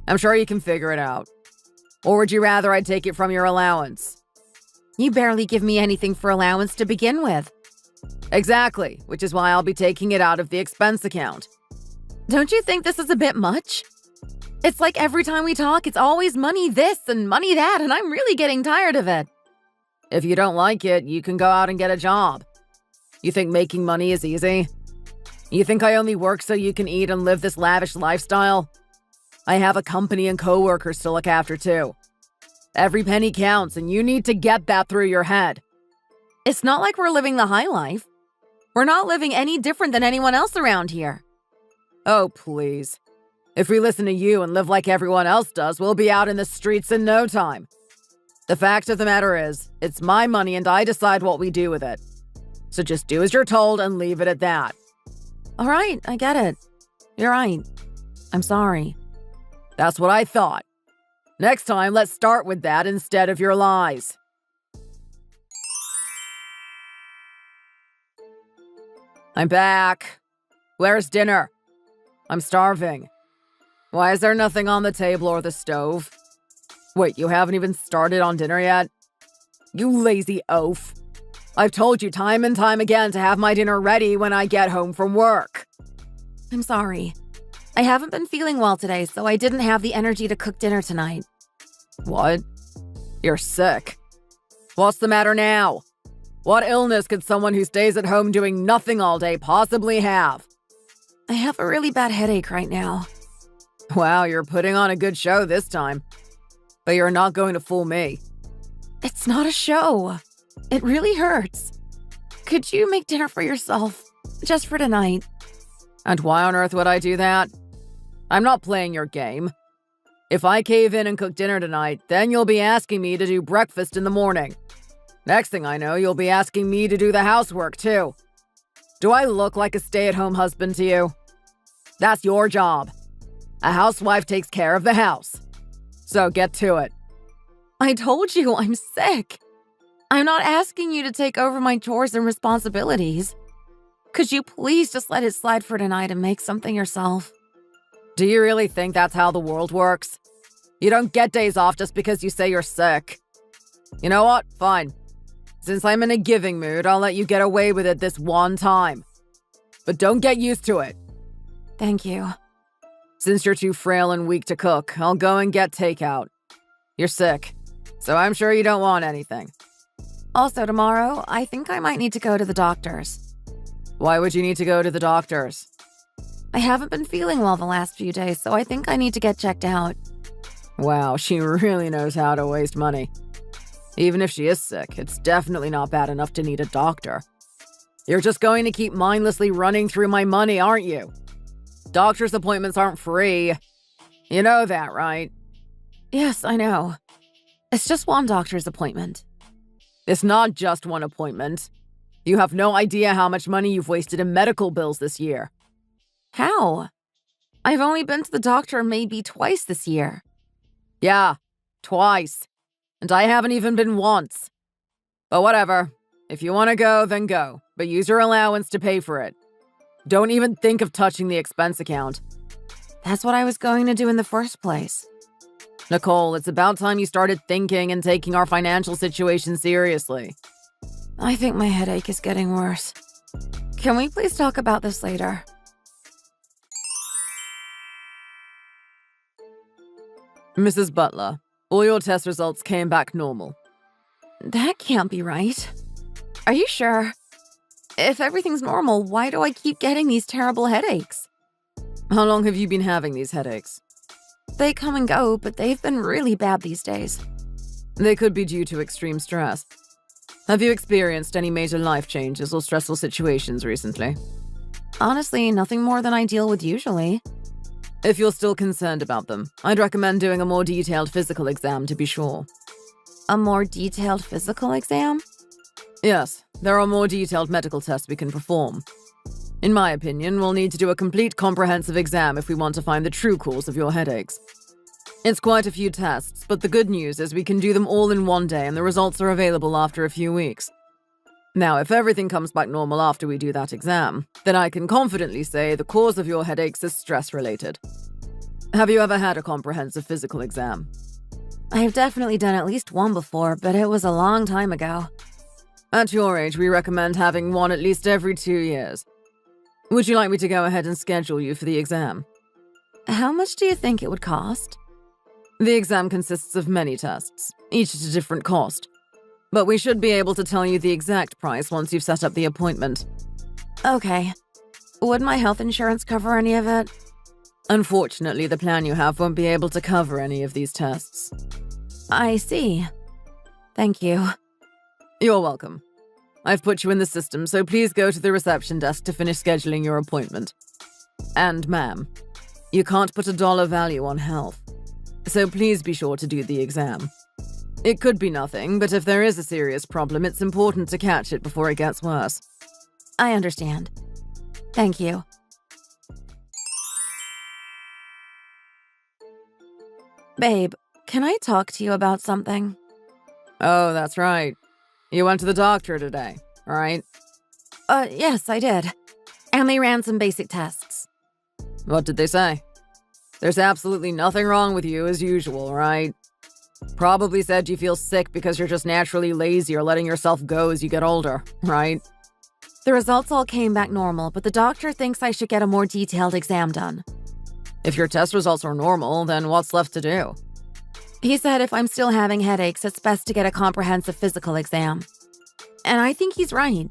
Speaker 3: I'm sure you can figure it out. Or would you rather I take it from your allowance? You barely give me anything for allowance to begin with. Exactly, which is why I'll be taking it out of the expense account. Don't you think this is a bit much? It's like every time we talk, it's always money this and money that, and I'm really getting tired of it. If you don't like it, you can go out and get a job. You think making money is easy? You think I only work so you can eat and live this lavish lifestyle? I have a company and coworkers to look after too. Every penny counts, and you need to get that through your head. It's not like we're living the high life. We're not living any different than anyone else around here. Oh, please. If we listen to you and live like everyone else does, we'll be out in the streets in no time. The fact of the matter is, it's my money and I decide what we do with it. So just do as you're told and leave it at that. All right, I get it. You're right. I'm sorry. That's what I thought. Next time, let's start with that instead of your lies. I'm back. Where's dinner? I'm starving. Why is there nothing on the table or the stove? Wait, you haven't even started on dinner yet? You lazy oaf. I've told you time and time again to have my dinner ready when I get home from work.
Speaker 2: I'm sorry. I haven't been feeling well today, so I didn't have the energy to cook dinner tonight.
Speaker 3: What? You're sick. What's the matter now? What illness could someone who stays at home doing nothing all day possibly have?
Speaker 2: I have a really bad headache right now.
Speaker 3: Wow, you're putting on a good show this time. But you're not going to fool me.
Speaker 2: It's not a show. It really hurts. Could you make dinner for yourself, just for tonight?
Speaker 3: And why on earth would I do that? I'm not playing your game. If I cave in and cook dinner tonight, then you'll be asking me to do breakfast in the morning. Next thing I know, you'll be asking me to do the housework too. Do I look like a stay-at-home husband to you? That's your job. A housewife takes care of the house. So get to it.
Speaker 2: I told you I'm sick. I'm not asking you to take over my chores and responsibilities. Could you please just let it slide for tonight and make something yourself?
Speaker 3: Do you really think that's how the world works? You don't get days off just because you say you're sick. You know what? Fine. Since I'm in a giving mood, I'll let you get away with it this one time. But don't get used to it.
Speaker 2: Thank you.
Speaker 3: Since you're too frail and weak to cook, I'll go and get takeout. You're sick, so I'm sure you don't want anything.
Speaker 2: Also tomorrow, I think I might need to go to the doctor's.
Speaker 3: Why would you need to go to the doctor's?
Speaker 2: I haven't been feeling well the last few days, so I think I need to get checked out.
Speaker 3: Wow, she really knows how to waste money. Even if she is sick, it's definitely not bad enough to need a doctor. You're just going to keep mindlessly running through my money, aren't you? Doctor's appointments aren't free. You know that, right?
Speaker 2: Yes, I know. It's just one doctor's appointment.
Speaker 3: It's not just one appointment. You have no idea how much money you've wasted in medical bills this year.
Speaker 2: How? I've only been to the doctor maybe twice this year.
Speaker 3: Yeah, twice. And I haven't even been once. But whatever. If you want to go, then go. But use your allowance to pay for it. Don't even think of touching the expense account.
Speaker 2: That's what I was going to do in the first place.
Speaker 3: Nicole, it's about time you started thinking and taking our financial situation seriously.
Speaker 2: I think my headache is getting worse. Can we please talk about this later?
Speaker 3: Mrs. Butler, all your test results came back normal.
Speaker 2: That can't be right. Are you sure? If everything's normal, why do I keep getting these terrible headaches?
Speaker 3: How long have you been having these headaches?
Speaker 2: They come and go, but they've been really bad these days.
Speaker 3: They could be due to extreme stress. Have you experienced any major life changes or stressful situations recently?
Speaker 2: Honestly, nothing more than I deal with usually.
Speaker 3: If you're still concerned about them, I'd recommend doing a more detailed physical exam to be sure.
Speaker 2: A more detailed physical exam?
Speaker 3: Yes, there are more detailed medical tests we can perform. In my opinion, we'll need to do a complete comprehensive exam if we want to find the true cause of your headaches. It's quite a few tests, but the good news is we can do them all in one day and the results are available after a few weeks. Now, if everything comes back normal after we do that exam, then I can confidently say the cause of your headaches is stress-related. Have you ever had a comprehensive physical exam?
Speaker 2: I've definitely done at least one before, but it was a long time ago.
Speaker 3: At your age, we recommend having one at least every 2 years. Would you like me to go ahead and schedule you for the exam?
Speaker 2: How much do you think it would cost?
Speaker 3: The exam consists of many tests, each at a different cost. But we should be able to tell you the exact price once you've set up the appointment.
Speaker 2: Okay. Would my health insurance cover any of it?
Speaker 3: Unfortunately, the plan you have won't be able to cover any of these tests.
Speaker 2: I see. Thank you.
Speaker 3: You're welcome. I've put you in the system, so please go to the reception desk to finish scheduling your appointment. And ma'am, you can't put a dollar value on health. So please be sure to do the exam. It could be nothing, but if there is a serious problem, it's important to catch it before it gets worse.
Speaker 2: I understand. Thank you.
Speaker 3: Babe, can I talk to you about something?
Speaker 4: Oh, that's right. You went to the doctor today, right?
Speaker 3: Yes, I did. And they ran some basic tests.
Speaker 4: What did they say? There's absolutely nothing wrong with you as usual, right? Probably said you feel sick because you're just naturally lazy or letting yourself go as you get older, right?
Speaker 3: The results all came back normal, but the doctor thinks I should get a more detailed exam done.
Speaker 4: If your test results are normal, then what's left to do?
Speaker 3: He said if I'm still having headaches, it's best to get a comprehensive physical exam. And I think he's right.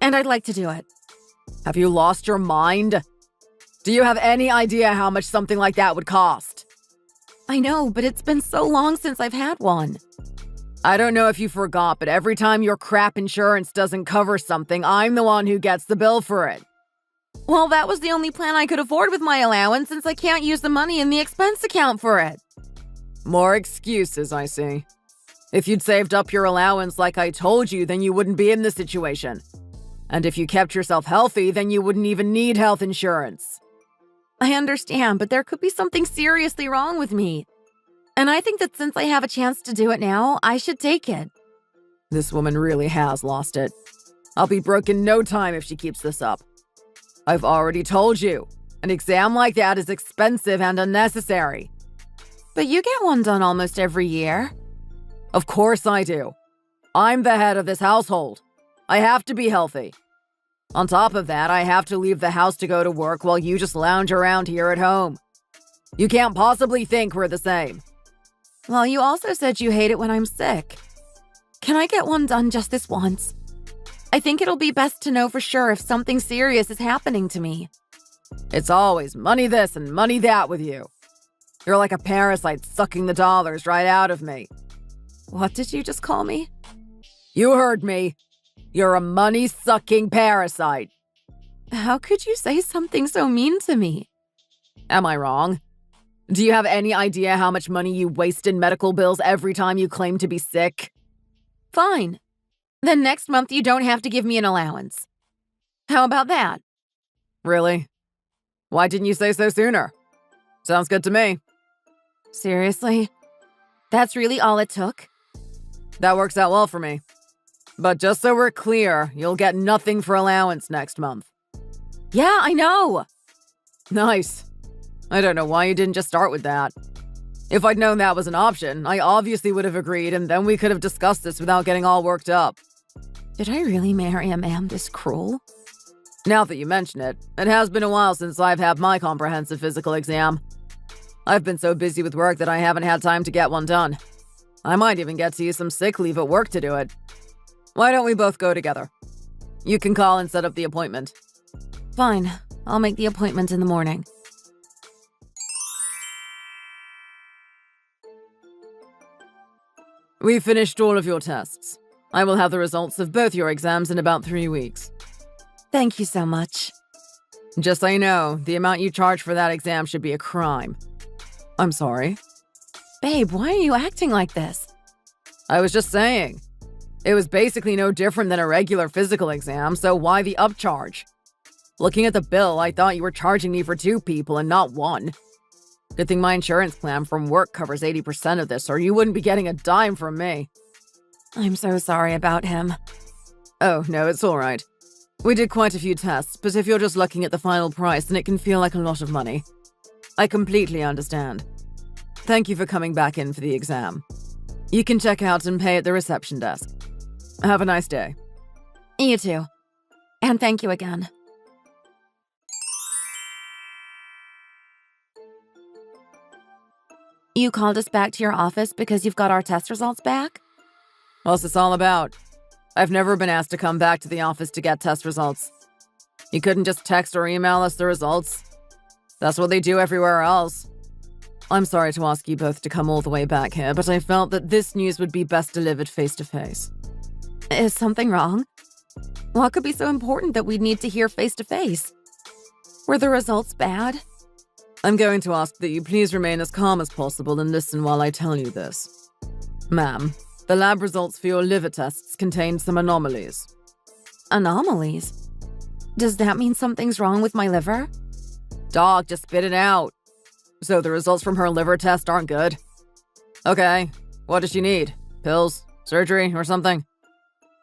Speaker 3: And I'd like to do it.
Speaker 4: Have you lost your mind? Do you have any idea how much something like that would cost?
Speaker 3: I know, but it's been so long since I've had one.
Speaker 4: I don't know if you forgot, but every time your crap insurance doesn't cover something, I'm the one who gets the bill for it.
Speaker 3: Well, that was the only plan I could afford with my allowance since I can't use the money in the expense account for it.
Speaker 4: More excuses, I see. If you'd saved up your allowance like I told you, then you wouldn't be in this situation. And if you kept yourself healthy, then you wouldn't even need health insurance.
Speaker 3: I understand, but there could be something seriously wrong with me. And I think that since I have a chance to do it now, I should take it.
Speaker 4: This woman really has lost it. I'll be broke in no time if she keeps this up. I've already told you, an exam like that is expensive and unnecessary.
Speaker 3: But you get one done almost every year.
Speaker 4: Of course I do. I'm the head of this household. I have to be healthy. On top of that, I have to leave the house to go to work while you just lounge around here at home. You can't possibly think we're the same.
Speaker 3: Well, you also said you hate it when I'm sick. Can I get one done just this once? I think it'll be best to know for sure if something serious is happening to me.
Speaker 4: It's always money this and money that with you. You're like a parasite sucking the dollars right out of me.
Speaker 3: What did you just call me?
Speaker 4: You heard me. You're a money-sucking parasite.
Speaker 3: How could you say something so mean to me?
Speaker 4: Am I wrong? Do you have any idea how much money you waste in medical bills every time you claim to be sick?
Speaker 3: Fine. Then next month you don't have to give me an allowance. How about that?
Speaker 4: Really? Why didn't you say so sooner? Sounds good to me.
Speaker 3: Seriously? That's really all it took?
Speaker 4: That works out well for me. But just so we're clear, you'll get nothing for allowance next month.
Speaker 3: Yeah, I know.
Speaker 4: Nice. I don't know why you didn't just start with that. If I'd known that was an option, I obviously would have agreed, and then we could have discussed this without getting all worked up.
Speaker 3: Did I really marry a man this cruel?
Speaker 4: Now that you mention it, it has been a while since I've had my comprehensive physical exam. I've been so busy with work that I haven't had time to get one done. I might even get to use some sick leave at work to do it. Why don't we both go together? You can call and set up the appointment.
Speaker 3: Fine. I'll make the appointment in the morning.
Speaker 4: We've finished all of your tests. I will have the results of both your exams in about 3 weeks.
Speaker 3: Thank you so much.
Speaker 4: Just so you know, the amount you charge for that exam should be a crime. I'm sorry.
Speaker 3: Babe, why are you acting like this?
Speaker 4: I was just saying. It was basically no different than a regular physical exam, so why the upcharge? Looking at the bill, I thought you were charging me for 2 people and not 1. Good thing my insurance plan from work covers 80% of this, or you wouldn't be getting a dime from me.
Speaker 3: I'm so sorry about him.
Speaker 4: Oh, no, it's all right. We did quite a few tests, but if you're just looking at the final price, then it can feel like a lot of money. I completely understand. Thank you for coming back in for the exam. You can check out and pay at the reception desk. Have a nice day.
Speaker 3: You too. And thank you again. You called us back to your office because you've got our test results back?
Speaker 4: What's this all about? I've never been asked to come back to the office to get test results. You couldn't just text or email us the results. That's what they do everywhere else. I'm sorry to ask you both to come all the way back here, but I felt that this news would be best delivered face-to-face.
Speaker 3: Is something wrong? What could be so important that we'd need to hear face-to-face? Were the results bad?
Speaker 4: I'm going to ask that you please remain as calm as possible and listen while I tell you this. Ma'am, the lab results for your liver tests contained some anomalies.
Speaker 3: Anomalies? Does that mean something's wrong with my liver?
Speaker 4: Dog, just spit it out. So the results from her liver test aren't good? Okay, what does she need? Pills? Surgery? Or something?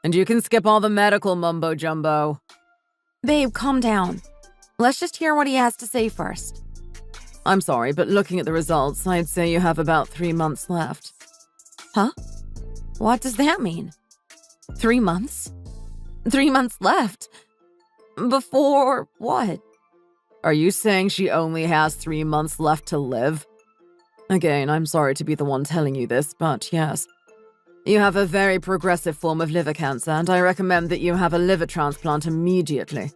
Speaker 4: And you can skip all the medical mumbo-jumbo.
Speaker 2: Babe, calm down. Let's just hear what he has to say first.
Speaker 4: I'm sorry, but looking at the results, I'd say you have about 3 months left.
Speaker 2: Huh? What does that mean? 3 months? 3 months left? Before what?
Speaker 4: Are you saying she only has 3 months left to live? Again, I'm sorry to be the one telling you this, but yes. You have a very progressive form of liver cancer, and I recommend that you have a liver transplant immediately.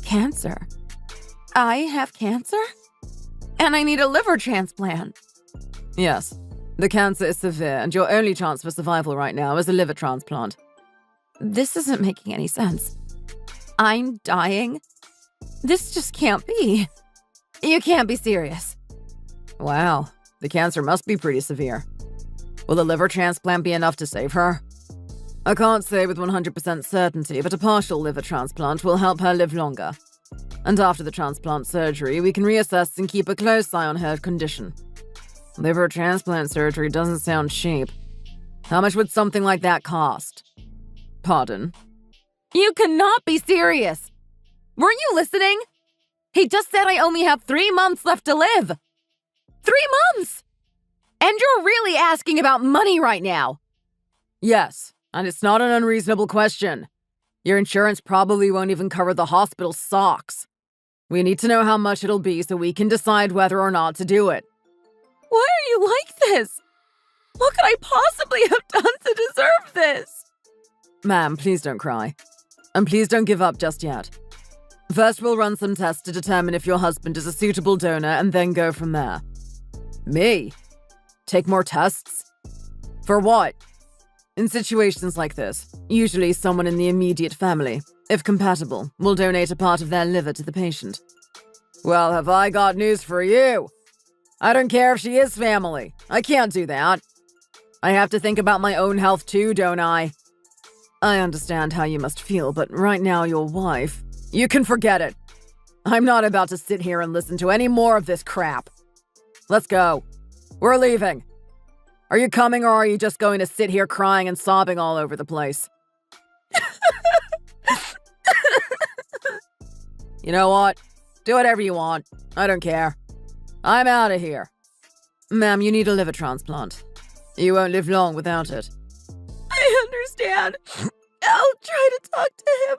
Speaker 2: Cancer? I have cancer? And I need a liver transplant?
Speaker 4: Yes. The cancer is severe, and your only chance for survival right now is a liver transplant.
Speaker 2: This isn't making any sense. I'm dying? This just can't be. You can't be serious.
Speaker 4: Wow, the cancer must be pretty severe. Will a liver transplant be enough to save her? I can't say with 100% certainty, but a partial liver transplant will help her live longer. And after the transplant surgery, we can reassess and keep a close eye on her condition. Liver transplant surgery doesn't sound cheap. How much would something like that cost? Pardon?
Speaker 2: You cannot be serious! Weren't you listening? He just said I only have 3 months left to live! 3 months! And you're really asking about money right now?
Speaker 4: Yes, and it's not an unreasonable question. Your insurance probably won't even cover the hospital socks. We need to know how much it'll be so we can decide whether or not to do it.
Speaker 2: Why are you like this? What could I possibly have done to deserve this?
Speaker 4: Ma'am, please don't cry. And please don't give up just yet. First, we'll run some tests to determine if your husband is a suitable donor and then go from there. Me? Take more tests? For what? In situations like this, usually someone in the immediate family, if compatible, will donate a part of their liver to the patient. Well, have I got news for you? I don't care if she is family. I can't do that. I have to think about my own health too, don't I? I understand how you must feel, but right now your wife... You can forget it. I'm not about to sit here and listen to any more of this crap. Let's go. We're leaving. Are you coming, or are you just going to sit here crying and sobbing all over the place? You know what? Do whatever you want. I don't care. I'm out of here. Ma'am, you need a liver transplant. You won't live long without it.
Speaker 2: I understand. I'll try to talk to him.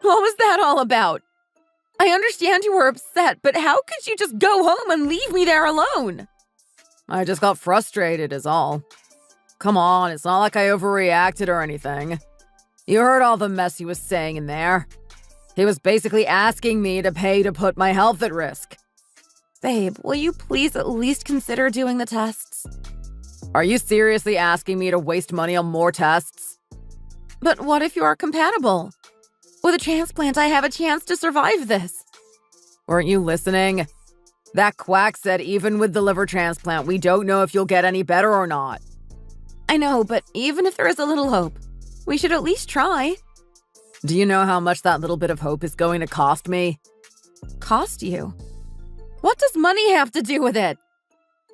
Speaker 2: What was that all about? I understand you were upset, but how could you just go home and leave me there alone?
Speaker 4: I just got frustrated is all. Come on, it's not like I overreacted or anything. You heard all the mess he was saying in there. He was basically asking me to pay to put my health at risk.
Speaker 2: Babe, will you please at least consider doing the tests?
Speaker 4: Are you seriously asking me to waste money on more tests?
Speaker 2: But what if you are compatible? With a transplant, I have a chance to survive this.
Speaker 4: Weren't you listening? That quack said even with the liver transplant, we don't know if you'll get any better or not.
Speaker 2: I know, but even if there is a little hope, we should at least try.
Speaker 4: Do you know how much that little bit of hope is going to cost me?
Speaker 2: Cost you? What does money have to do with it?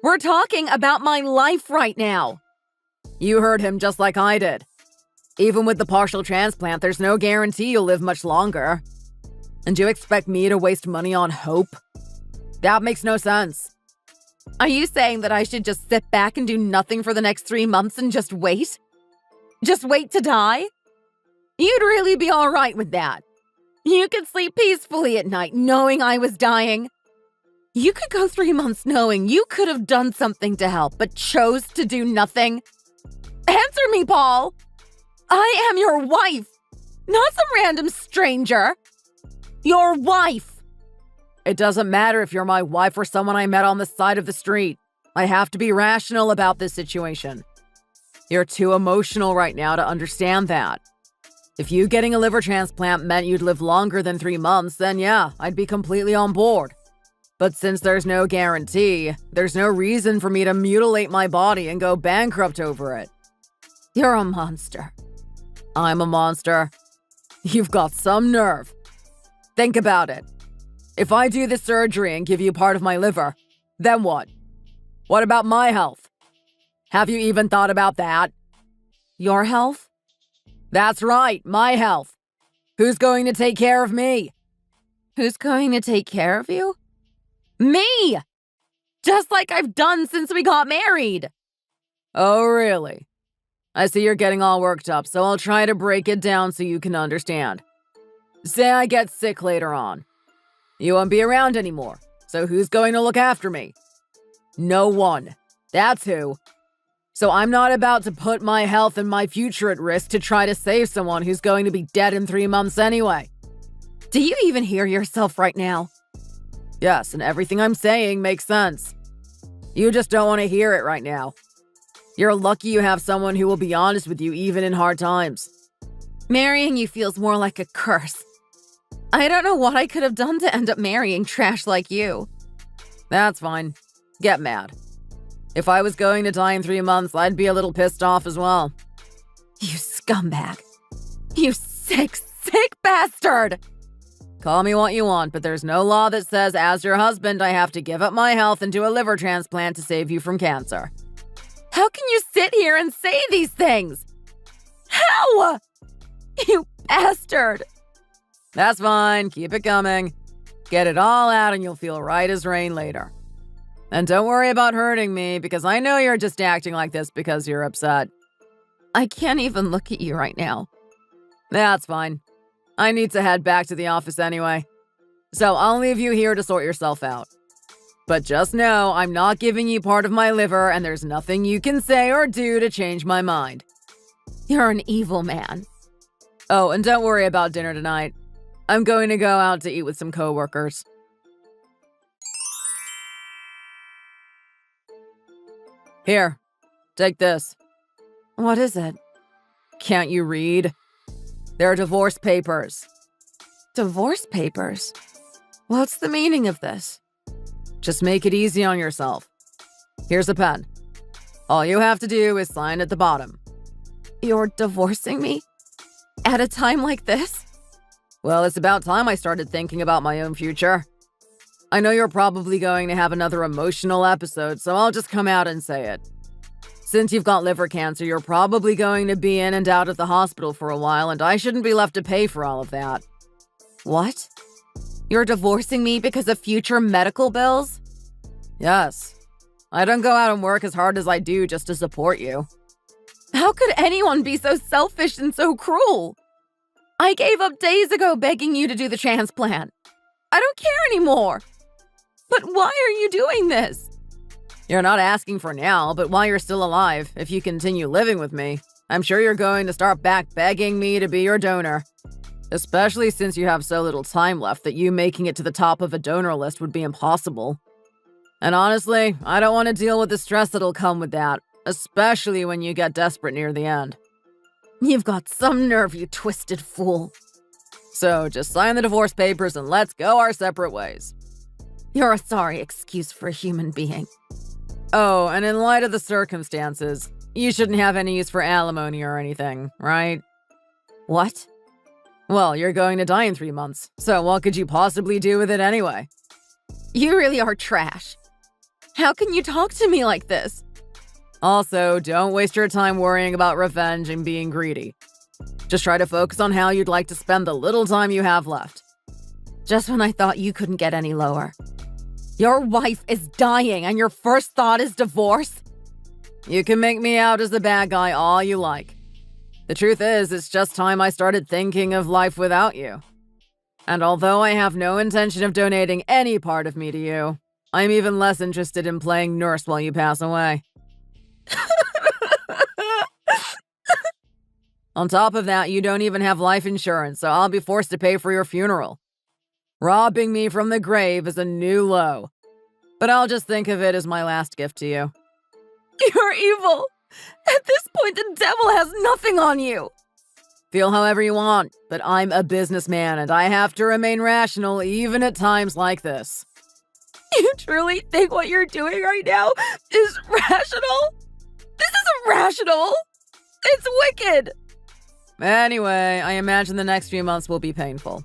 Speaker 2: We're talking about my life right now.
Speaker 4: You heard him just like I did. Even with the partial transplant, there's no guarantee you'll live much longer. And you expect me to waste money on hope? That makes no sense.
Speaker 2: Are you saying that I should just sit back and do nothing for the next 3 months and just wait? Just wait to die? You'd really be all right with that. You could sleep peacefully at night knowing I was dying. You could go 3 months knowing you could have done something to help, but chose to do nothing. Answer me, Paul! I am your wife, not some random stranger. Your wife.
Speaker 4: It doesn't matter if you're my wife or someone I met on the side of the street. I have to be rational about this situation. You're too emotional right now to understand that. If you getting a liver transplant meant you'd live longer than 3 months, then yeah, I'd be completely on board. But since there's no guarantee, there's no reason for me to mutilate my body and go bankrupt over it.
Speaker 2: You're a monster.
Speaker 4: I'm a monster. You've got some nerve. Think about it. If I do the surgery and give you part of my liver, then what? What about my health? Have you even thought about that?
Speaker 3: Your health?
Speaker 4: That's right, my health. Who's going to take care of me?
Speaker 3: Who's going to take care of you? Me! Just like I've done since we got married.
Speaker 4: Oh, really? I see you're getting all worked up, so I'll try to break it down so you can understand. Say I get sick later on. You won't be around anymore, so who's going to look after me? No one. That's who. So I'm not about to put my health and my future at risk to try to save someone who's going to be dead in 3 months anyway.
Speaker 3: Do you even hear yourself right now?
Speaker 4: Yes, and everything I'm saying makes sense. You just don't want to hear it right now. You're lucky you have someone who will be honest with you even in hard times.
Speaker 3: Marrying you feels more like a curse. I don't know what I could have done to end up marrying trash like you.
Speaker 4: That's fine. Get mad. If I was going to die in 3 months, I'd be a little pissed off as well.
Speaker 3: You scumbag. You sick, sick bastard!
Speaker 4: Call me what you want, but there's no law that says as your husband, I have to give up my health and do a liver transplant to save you from cancer.
Speaker 3: How can you sit here and say these things? How? You bastard!
Speaker 4: That's fine. Keep it coming. Get it all out and you'll feel right as rain later. And don't worry about hurting me, because I know you're just acting like this because you're upset.
Speaker 3: I can't even look at you right now.
Speaker 4: That's fine. I need to head back to the office anyway. So I'll leave you here to sort yourself out. But just know I'm not giving you part of my liver, and there's nothing you can say or do to change my mind.
Speaker 3: You're an evil man.
Speaker 4: Oh, and don't worry about dinner tonight. I'm going to go out to eat with some coworkers. Here, take this.
Speaker 3: What is it?
Speaker 4: Can't you read? They're divorce papers.
Speaker 3: Divorce papers? What's the meaning of this?
Speaker 4: Just make it easy on yourself. Here's a pen. All you have to do is sign at the bottom.
Speaker 3: You're divorcing me? At a time like this?
Speaker 4: Well, it's about time I started thinking about my own future. I know you're probably going to have another emotional episode, so I'll just come out and say it. Since you've got liver cancer, you're probably going to be in and out of the hospital for a while, and I shouldn't be left to pay for all of that.
Speaker 3: What? You're divorcing me because of future medical bills?
Speaker 4: Yes. I don't go out and work as hard as I do just to support you.
Speaker 3: How could anyone be so selfish and so cruel? I gave up days ago begging you to do the transplant. I don't care anymore. But why are you doing this?
Speaker 4: You're not asking for now, but while you're still alive, if you continue living with me, I'm sure you're going to start back begging me to be your donor. Especially since you have so little time left that you making it to the top of a donor list would be impossible. And honestly, I don't want to deal with the stress that'll come with that, especially when you get desperate near the end.
Speaker 3: You've got some nerve, you twisted fool.
Speaker 4: So just sign the divorce papers and let's go our separate ways.
Speaker 3: You're a sorry excuse for a human being.
Speaker 4: Oh, and in light of the circumstances, you shouldn't have any use for alimony or anything, right?
Speaker 3: What?
Speaker 4: Well, you're going to die in 3 months, so what could you possibly do with it anyway?
Speaker 3: You really are trash. How can you talk to me like this?
Speaker 4: Also, don't waste your time worrying about revenge and being greedy. Just try to focus on how you'd like to spend the little time you have left.
Speaker 3: Just when I thought you couldn't get any lower. Your wife is dying and your first thought is divorce?
Speaker 4: You can make me out as the bad guy all you like. The truth is, it's just time I started thinking of life without you. And although I have no intention of donating any part of me to you, I'm even less interested in playing nurse while you pass away. On top of that, you don't even have life insurance, so I'll be forced to pay for your funeral. Robbing me from the grave is a new low. But I'll just think of it as my last gift to you.
Speaker 3: You're evil. At this point, the devil has nothing on you.
Speaker 4: Feel however you want, but I'm a businessman and I have to remain rational even at times like this.
Speaker 3: You truly think what you're doing right now is rational? This isn't rational. It's wicked.
Speaker 4: Anyway, I imagine the next few months will be painful.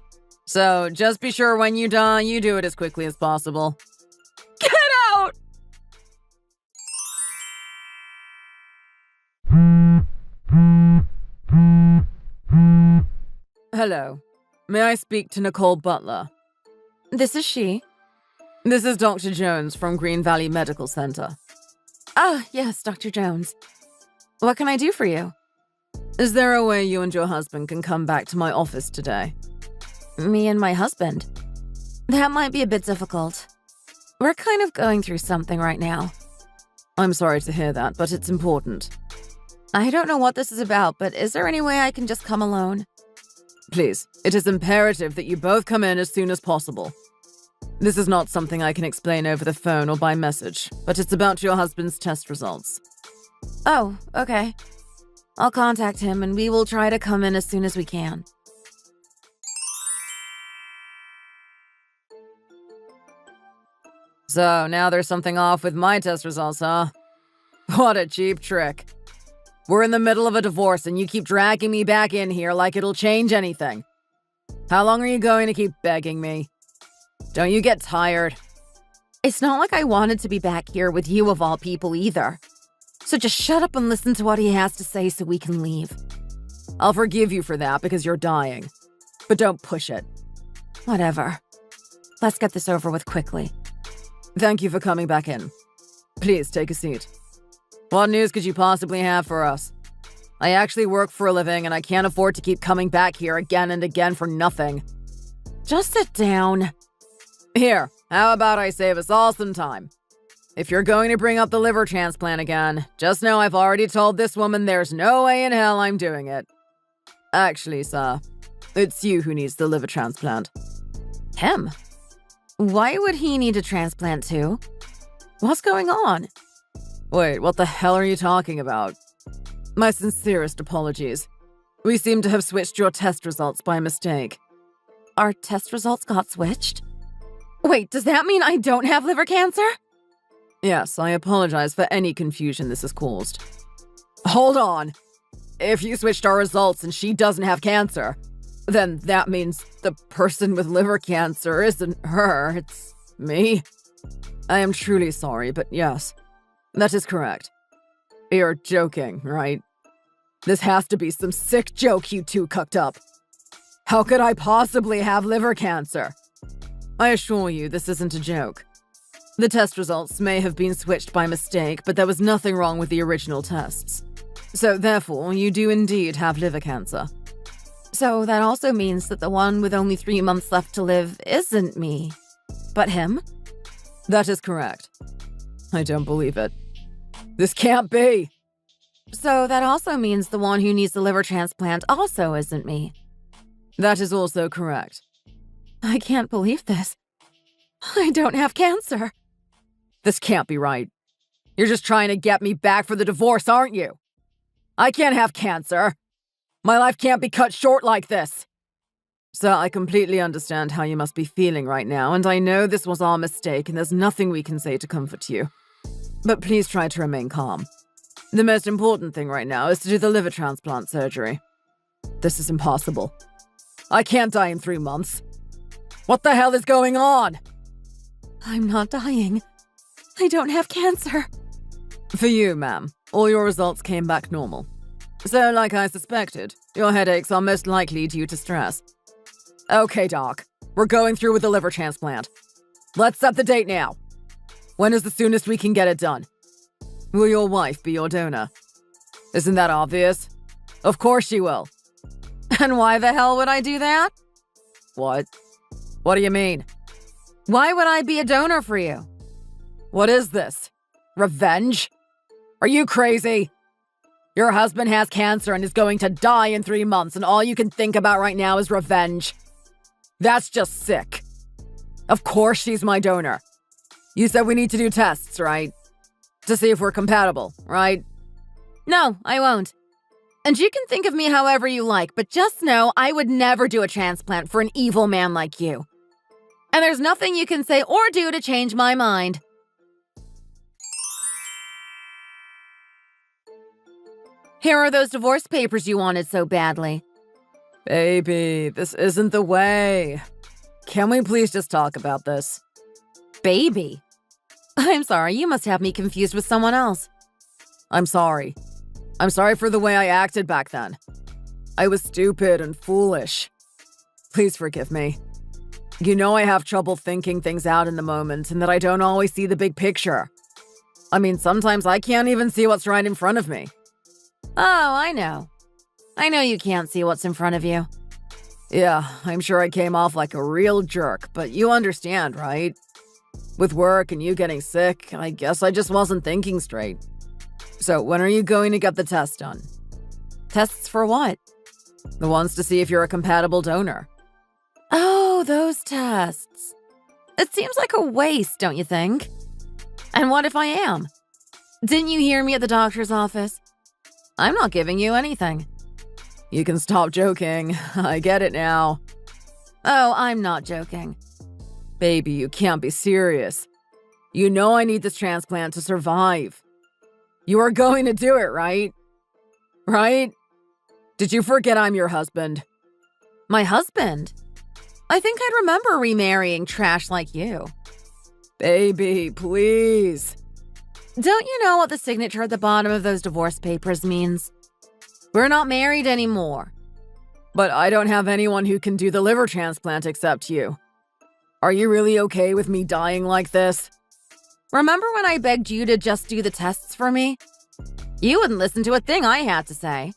Speaker 4: So just be sure when you die, you do it as quickly as possible. Get out! Hello. May I speak to Nicole Butler? This is she. This is Dr. Jones from Green Valley Medical Center. Ah, yes, Dr. Jones. What can I do for you? Is there a way you and your husband can come back to my office today? Me and my husband? That might be a bit difficult. We're kind of going through something right now. I'm sorry to hear that, but it's important. I don't know what this is about, but is there any way I can just come alone? Please, it is imperative that you both come in as soon as possible. This is not something I can explain over the phone or by message, but it's about your husband's test results. Oh, okay. I'll contact him and we will try to come in as soon as we can. So, now there's something off with my test results, huh? What a cheap trick. We're in the middle of a divorce and you keep dragging me back in here like it'll change anything. How long are you going to keep begging me? Don't you get tired? It's not like I wanted to be back here with you of all people either. So just shut up and listen to what he has to say so we can leave. I'll forgive you for that because you're dying. But don't push it. Whatever. Let's get this over with quickly. Thank you for coming back in. Please take a seat. What news could you possibly have for us? I actually work for a living and I can't afford to keep coming back here again and again for nothing. Just sit down. Here, how about I save us all some time? If you're going to bring up the liver transplant again, just know I've already told this woman there's no way in hell I'm doing it. Actually, sir, it's you who needs the liver transplant. Him? Why would he need a transplant too? What's going on? Wait, what the hell are you talking about? My sincerest apologies. We seem to have switched your test results by mistake. Our test results got switched? Wait, does that mean I don't have liver cancer? Yes, I apologize for any confusion this has caused. Hold on. If you switched our results and she doesn't have cancer, then that means the person with liver cancer isn't her, it's me. I am truly sorry, but yes, that is correct. You're joking, right? This has to be some sick joke you two cooked up. How could I possibly have liver cancer? I assure you, this isn't a joke. The test results may have been switched by mistake, but there was nothing wrong with the original tests. So therefore, you do indeed have liver cancer. So that also means that the one with only 3 months left to live isn't me, but him? That is correct. I don't believe it. This can't be! So that also means the one who needs the liver transplant also isn't me. That is also correct. I can't believe this. I don't have cancer. This can't be right. You're just trying to get me back for the divorce, aren't you? I can't have cancer. My life can't be cut short like this. Sir, I completely understand how you must be feeling right now, and I know this was our mistake and there's nothing we can say to comfort you. But please try to remain calm. The most important thing right now is to do the liver transplant surgery. This is impossible. I can't die in 3 months. What the hell is going on? I'm not dying. I don't have cancer. For you, ma'am, all your results came back normal. So, like I suspected, your headaches are most likely due to stress. Okay, Doc. We're going through with the liver transplant. Let's set the date now. When is the soonest we can get it done? Will your wife be your donor? Isn't that obvious? Of course she will. And why the hell would I do that? What? What do you mean? Why would I be a donor for you? What is this? Revenge? Are you crazy? Your husband has cancer and is going to die in 3 months, and all you can think about right now is revenge. That's just sick. Of course she's my donor. You said we need to do tests, right? To see if we're compatible, right? No, I won't. And you can think of me however you like, but just know I would never do a transplant for an evil man like you. And there's nothing you can say or do to change my mind. Here are those divorce papers you wanted so badly. Baby, this isn't the way. can we please just talk about this?
Speaker 3: Baby. I'm sorry, you must have me confused with someone else.
Speaker 4: I'm sorry. I'm sorry for the way I acted back then. I was stupid and foolish. Please forgive me. You know I have trouble thinking things out in the moment and that I don't always see the big picture. I mean, sometimes I can't even see what's right in front of me.
Speaker 3: Oh, I know. I know you can't see what's in front of you.
Speaker 4: Yeah, I'm sure I came off like a real jerk, but you understand, right? With work and you getting sick, I guess I just wasn't thinking straight. So when are you going to get the test done?
Speaker 3: Tests for what?
Speaker 4: The ones to see if you're a compatible donor.
Speaker 3: Oh, those tests. It seems like a waste, don't you think? And what if I am? Didn't you hear me at the doctor's office? I'm not giving you anything.
Speaker 4: You can stop joking. I get it now.
Speaker 3: Oh, I'm not joking.
Speaker 4: Baby, you can't be serious. You know I need this transplant to survive. You are going to do it, right? Right? Did you forget I'm your husband?
Speaker 3: My husband? I think I'd remember remarrying trash like you.
Speaker 4: Baby, please.
Speaker 3: Don't you know what the signature at the bottom of those divorce papers means? We're not married anymore.
Speaker 4: But I don't have anyone who can do the liver transplant except you. Are you really okay with me dying like this?
Speaker 3: Remember when I begged you to just do the tests for me? You wouldn't listen to a thing I had to say.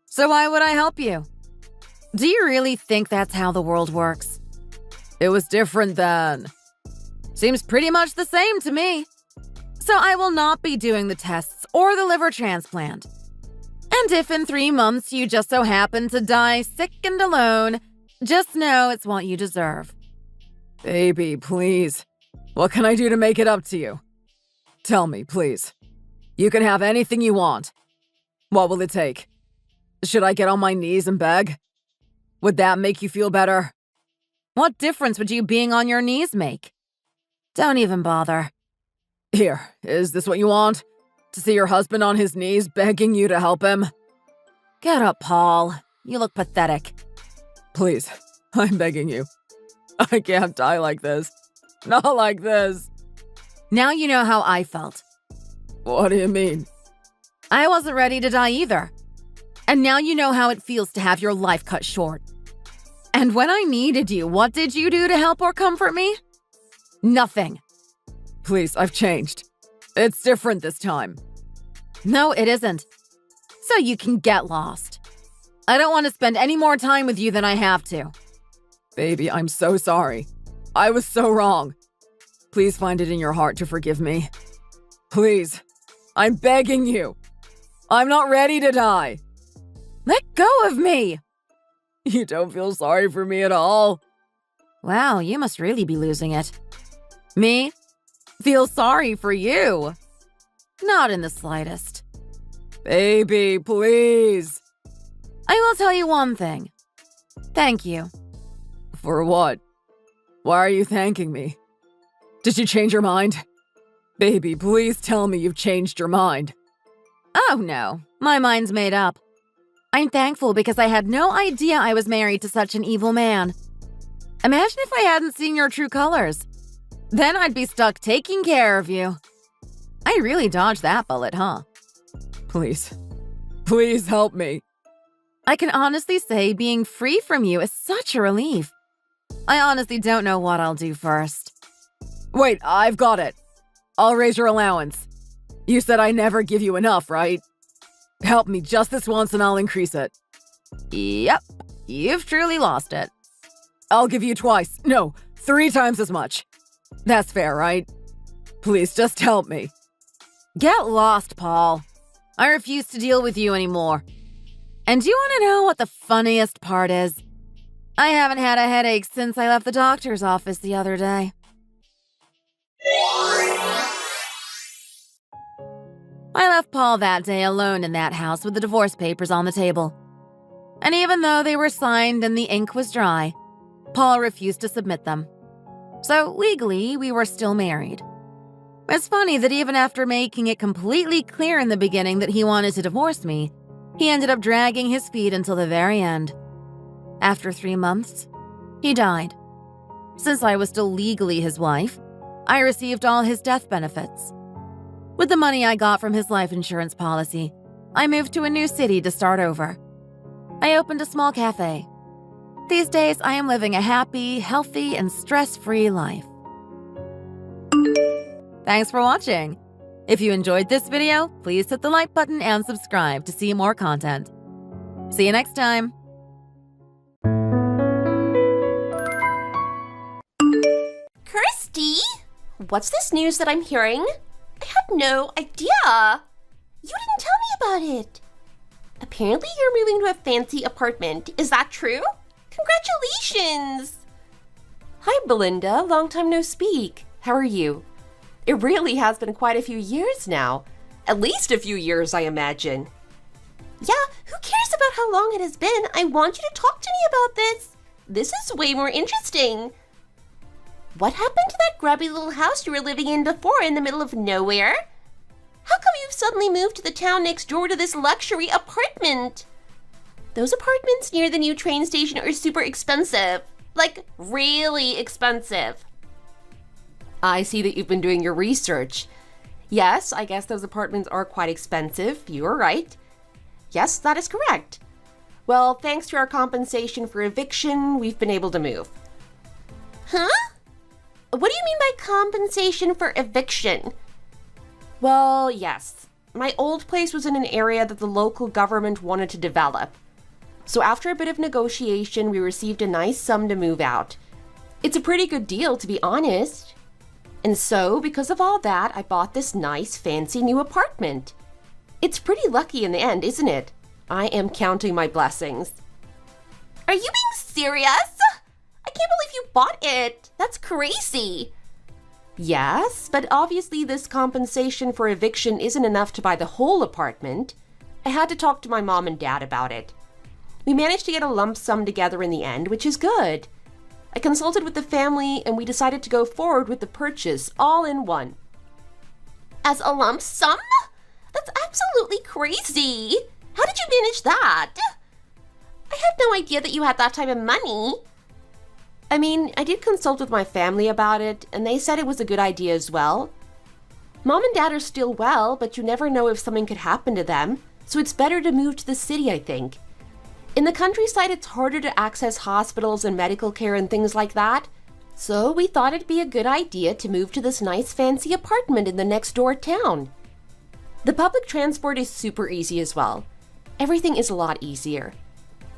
Speaker 3: So why would I help you? Do you really think that's how the world works?
Speaker 4: It was different then.
Speaker 3: Seems pretty much the same to me. So I will not be doing the tests or the liver transplant. And if in 3 months you just so happen to die sick and alone, just know it's what you deserve.
Speaker 4: Baby, please. What can I do to make it up to you? Tell me, please. You can have anything you want. What will it take? Should I get on my knees and beg? Would that make you feel better?
Speaker 3: What difference would you being on your knees make? Don't even bother.
Speaker 4: Here, is this what you want? To see your husband on his knees begging you to help him?
Speaker 3: Get up, Paul. You look pathetic.
Speaker 4: Please, I'm begging you. I can't die like this. Not like this.
Speaker 3: Now you know how I felt.
Speaker 4: What do you mean?
Speaker 3: I wasn't ready to die either. And now you know how it feels to have your life cut short. And when I needed you, what did you do to help or comfort me? Nothing.
Speaker 4: Please, I've changed. It's different this time.
Speaker 3: No, it isn't. So you can get lost. I don't want to spend any more time with you than I have to.
Speaker 4: Baby, I'm so sorry. I was so wrong. Please find it in your heart to forgive me. Please. I'm begging you. I'm not ready to die.
Speaker 3: Let go of me.
Speaker 4: You don't feel sorry for me at all.
Speaker 3: Wow, you must really be losing it. Me? Feel sorry for you? Not in the slightest.
Speaker 4: Baby, please.
Speaker 3: I will tell you one thing. Thank you.
Speaker 4: For what? Why are you thanking me? Did you change your mind? Baby, please tell me you've changed your mind.
Speaker 3: Oh no, my mind's made up. I'm thankful because I had no idea I was married to such an evil man. Imagine if I hadn't seen your true colors. Then I'd be stuck taking care of you. I really dodged that bullet, huh?
Speaker 4: Please. Please help me.
Speaker 3: I can honestly say being free from you is such a relief. I honestly don't know what I'll do first.
Speaker 4: Wait, I've got it. I'll raise your allowance. You said I never give you enough, right? Help me just this once and I'll increase it.
Speaker 3: Yep, you've truly lost it.
Speaker 4: I'll give you twice. No, 3 times as much. That's fair, right? Please, just help me.
Speaker 3: Get lost, Paul. I refuse to deal with you anymore. And do you want to know what the funniest part is? I haven't had a headache since I left the doctor's office the other day. I left Paul that day alone in that house with the divorce papers on the table. And even though they were signed and the ink was dry, Paul refused to submit them. So legally, we were still married. It's funny that even after making it completely clear in the beginning that he wanted to divorce me, he ended up dragging his feet until the very end. After 3 months, he died.
Speaker 4: Since I was still legally his wife, I received all his death benefits. With the money I got from his life insurance policy, I moved to a new city to start over. I opened a small cafe. These days, I am living a happy, healthy, and stress-free life. Thanks for watching. If you enjoyed this video, please hit the like button and subscribe to see more content. See you next time.
Speaker 5: Kirsty? What's this news that I'm hearing? I had no idea. You didn't tell me about it. Apparently you're moving to a fancy apartment. Is that true? Congratulations!
Speaker 2: Hi, Belinda. Long time no speak. How are you? It really has been quite a few years now. At least a few years, I imagine.
Speaker 5: Yeah, who cares about how long it has been? I want you to talk to me about this. This is way more interesting. What happened to that grubby little house you were living in before in the middle of nowhere? How come you've suddenly moved to the town next door to this luxury apartment? Those apartments near the new train station are super expensive. Like, really expensive.
Speaker 2: I see that you've been doing your research. Yes, I guess those apartments are quite expensive. You are right. Yes, that is correct. Well, thanks to our compensation for eviction, we've been able to move.
Speaker 5: Huh? What do you mean by compensation for eviction?
Speaker 2: Well, yes. My old place was in an area that the local government wanted to develop. So after a bit of negotiation, we received a nice sum to move out. It's a pretty good deal, to be honest. And so, because of all that, I bought this nice, fancy new apartment. It's pretty lucky in the end, isn't it? I am counting my blessings.
Speaker 5: Are you being serious? I can't believe you bought it. That's crazy.
Speaker 2: Yes, but obviously this compensation for eviction isn't enough to buy the whole apartment. I had to talk to my mom and dad about it. We managed to get a lump sum together in the end, which is good. I consulted with the family and we decided to go forward with the purchase all in one.
Speaker 5: As a lump sum? That's absolutely crazy. How did you manage that? I had no idea that you had that type of money.
Speaker 2: I mean, I did consult with my family about it, and they said it was a good idea as well. Mom and Dad are still well, but you never know if something could happen to them, so it's better to move to the city, I think. In the countryside, it's harder to access hospitals and medical care and things like that, so we thought it'd be a good idea to move to this nice fancy apartment in the next door town. The public transport is super easy as well. Everything is a lot easier.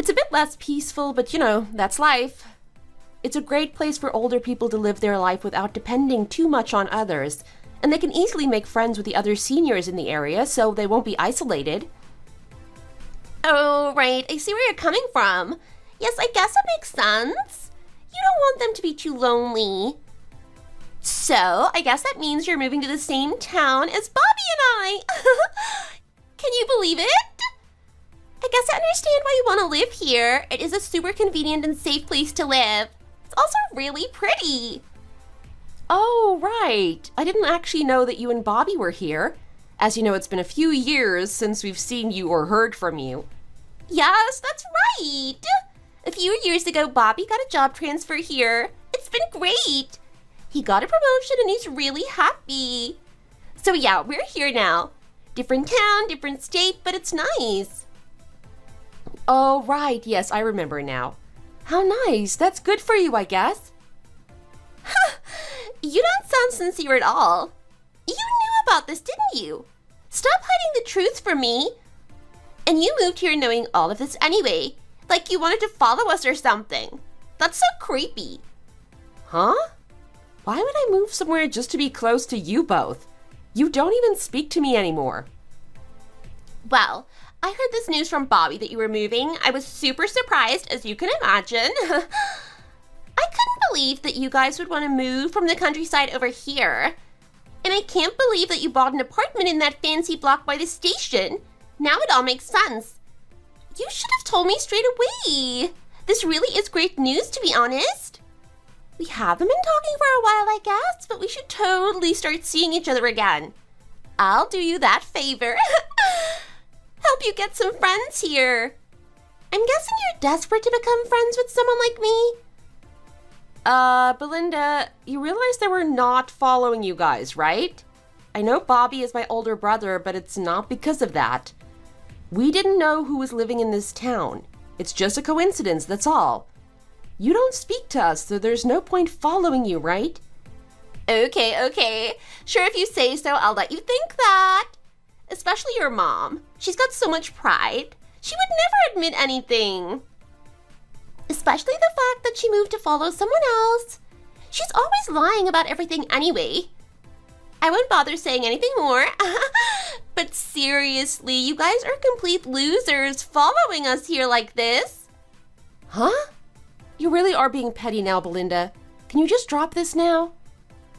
Speaker 2: It's a bit less peaceful, but you know, that's life. It's a great place for older people to live their life without depending too much on others, and they can easily make friends with the other seniors in the area so they won't be isolated.
Speaker 5: Oh, right. I see where you're coming from. Yes, I guess that makes sense. You don't want them to be too lonely. So, I guess that means you're moving to the same town as Bobby and I. Can you believe it? I guess I understand why you want to live here. It is a super convenient and safe place to live. It's also really pretty.
Speaker 2: Oh, right. I didn't actually know that you and Bobby were here. As you know, it's been a few years since we've seen you or heard from you.
Speaker 5: Yes, that's right. A few years ago, Bobby got a job transfer here. It's been great. He got a promotion and he's really happy. So yeah, we're here now. Different town, different state, but it's nice.
Speaker 2: Oh, right. Yes, I remember now. How nice. That's good for you, I guess.
Speaker 5: You don't sound sincere at all. You knew about this, didn't you? Stop hiding the truth from me. And you moved here knowing all of this anyway, like you wanted to follow us or something. That's so creepy.
Speaker 2: Huh? Why would I move somewhere just to be close to you both? You don't even speak to me anymore.
Speaker 5: Well, I heard this news from Bobby that you were moving. I was super surprised, as you can imagine. I couldn't believe that you guys would want to move from the countryside over here. And I can't believe that you bought an apartment in that fancy block by the station. Now it all makes sense. You should have told me straight away. This really is great news, to be honest. We haven't been talking for a while, I guess, but we should totally start seeing each other again. I'll do you that favor. Help you get some friends here. I'm guessing you're desperate to become friends with someone like me.
Speaker 6: Belinda, you realize that we're not following you guys, right? I know Bobby is my older brother, but it's not because of that. We didn't know who was living in this town. It's just a coincidence, that's all. You don't speak to us, so there's no point following you, right?
Speaker 5: Okay. Sure, if you say so, I'll let you think that. Especially your mom. She's got so much pride. She would never admit anything. Especially the fact that she moved to follow someone else. She's always lying about everything anyway. I won't bother saying anything more. But seriously, you guys are complete losers following us here like this.
Speaker 6: Huh? You really are being petty now, Belinda. Can you just drop this now?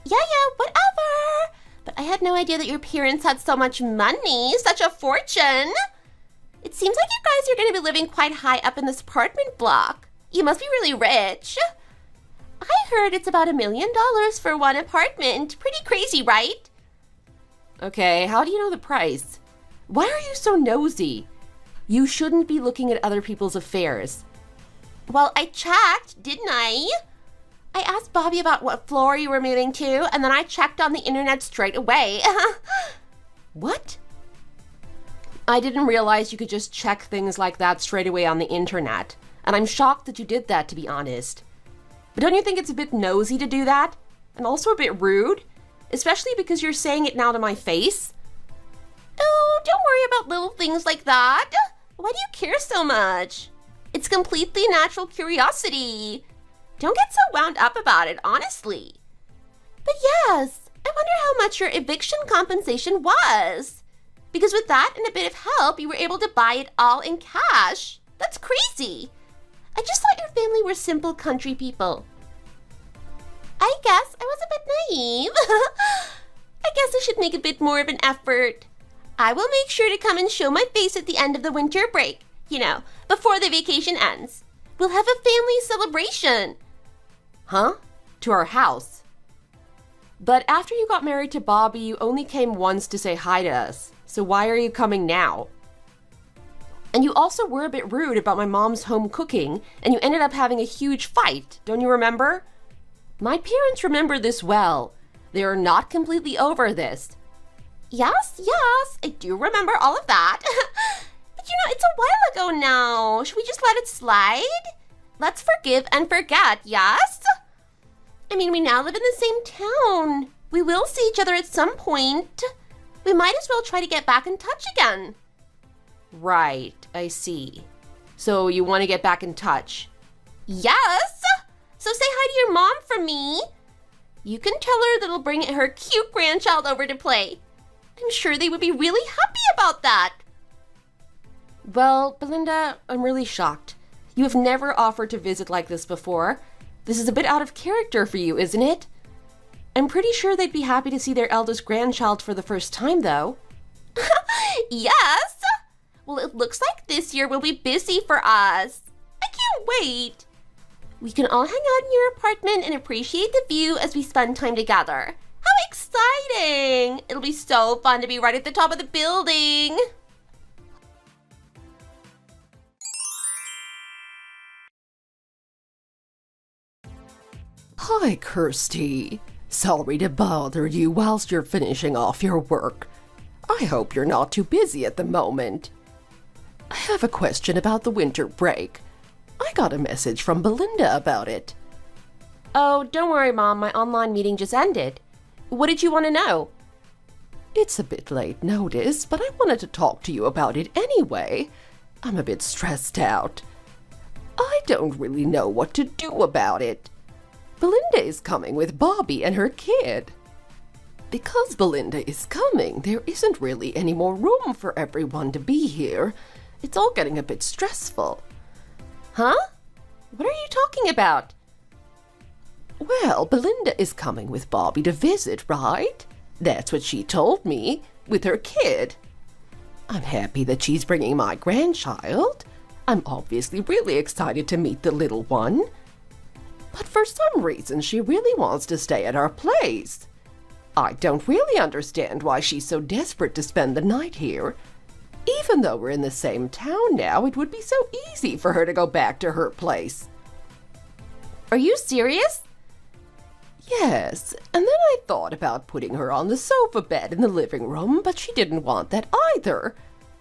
Speaker 5: Yeah, whatever. But I had no idea that your parents had so much money, such a fortune. It seems like you guys are going to be living quite high up in this apartment block. You must be really rich. I heard it's about $1 million for one apartment. Pretty crazy, right?
Speaker 6: Okay, how do you know the price? Why are you so nosy? You shouldn't be looking at other people's affairs.
Speaker 5: Well, I checked, didn't I? I asked Bobby about what floor you were moving to, and then I checked on the internet straight away.
Speaker 6: What? I didn't realize you could just check things like that straight away on the internet, and I'm shocked that you did that, to be honest. But don't you think it's a bit nosy to do that? And also a bit rude? Especially because you're saying it now to my face?
Speaker 5: Oh, don't worry about little things like that. Why do you care so much? It's completely natural curiosity. Don't get so wound up about it, honestly. But yes, I wonder how much your eviction compensation was. Because with that and a bit of help, you were able to buy it all in cash. That's crazy. I just thought your family were simple country people. I guess I was a bit naive. I guess I should make a bit more of an effort. I will make sure to come and show my face at the end of the winter break. Before the vacation ends. We'll have a family celebration.
Speaker 6: Huh? To our house? But after you got married to Bobby, you only came once to say hi to us. So why are you coming now? And you also were a bit rude about my mom's home cooking, and you ended up having a huge fight, don't you remember? My parents remember this well. They are not completely over this.
Speaker 5: Yes, I do remember all of that. But it's a while ago now. Should we just let it slide? Let's forgive and forget, yes? I mean, we now live in the same town. We will see each other at some point. We might as well try to get back in touch again.
Speaker 6: Right, I see. So you want to get back in touch?
Speaker 5: Yes! So say hi to your mom from me. You can tell her that I'll bring her cute grandchild over to play. I'm sure they would be really happy about that.
Speaker 6: Well, Belinda, I'm really shocked. You have never offered to visit like this before. This is a bit out of character for you, isn't it? I'm pretty sure they'd be happy to see their eldest grandchild for the first time, though.
Speaker 5: Yes! Well, it looks like this year will be busy for us. I can't wait. We can all hang out in your apartment and appreciate the view as we spend time together. How exciting! It'll be so fun to be right at the top of the building.
Speaker 7: Hi, Kirsty. Sorry to bother you whilst you're finishing off your work. I hope you're not too busy at the moment. I have a question about the winter break. I got a message from Belinda about it.
Speaker 6: Oh, don't worry, Mom. My online meeting just ended. What did you want to know?
Speaker 7: It's a bit late notice, but I wanted to talk to you about it anyway. I'm a bit stressed out. I don't really know what to do about it. Belinda is coming with Bobby and her kid. Because Belinda is coming, there isn't really any more room for everyone to be here. It's all getting a bit stressful.
Speaker 6: Huh? What are you talking about?
Speaker 7: Well, Belinda is coming with Bobby to visit, right? That's what she told me, with her kid. I'm happy that she's bringing my grandchild. I'm obviously really excited to meet the little one. But for some reason, she really wants to stay at our place. I don't really understand why she's so desperate to spend the night here. Even though we're in the same town now, it would be so easy for her to go back to her place.
Speaker 6: Are you serious?
Speaker 7: Yes, and then I thought about putting her on the sofa bed in the living room, but she didn't want that either.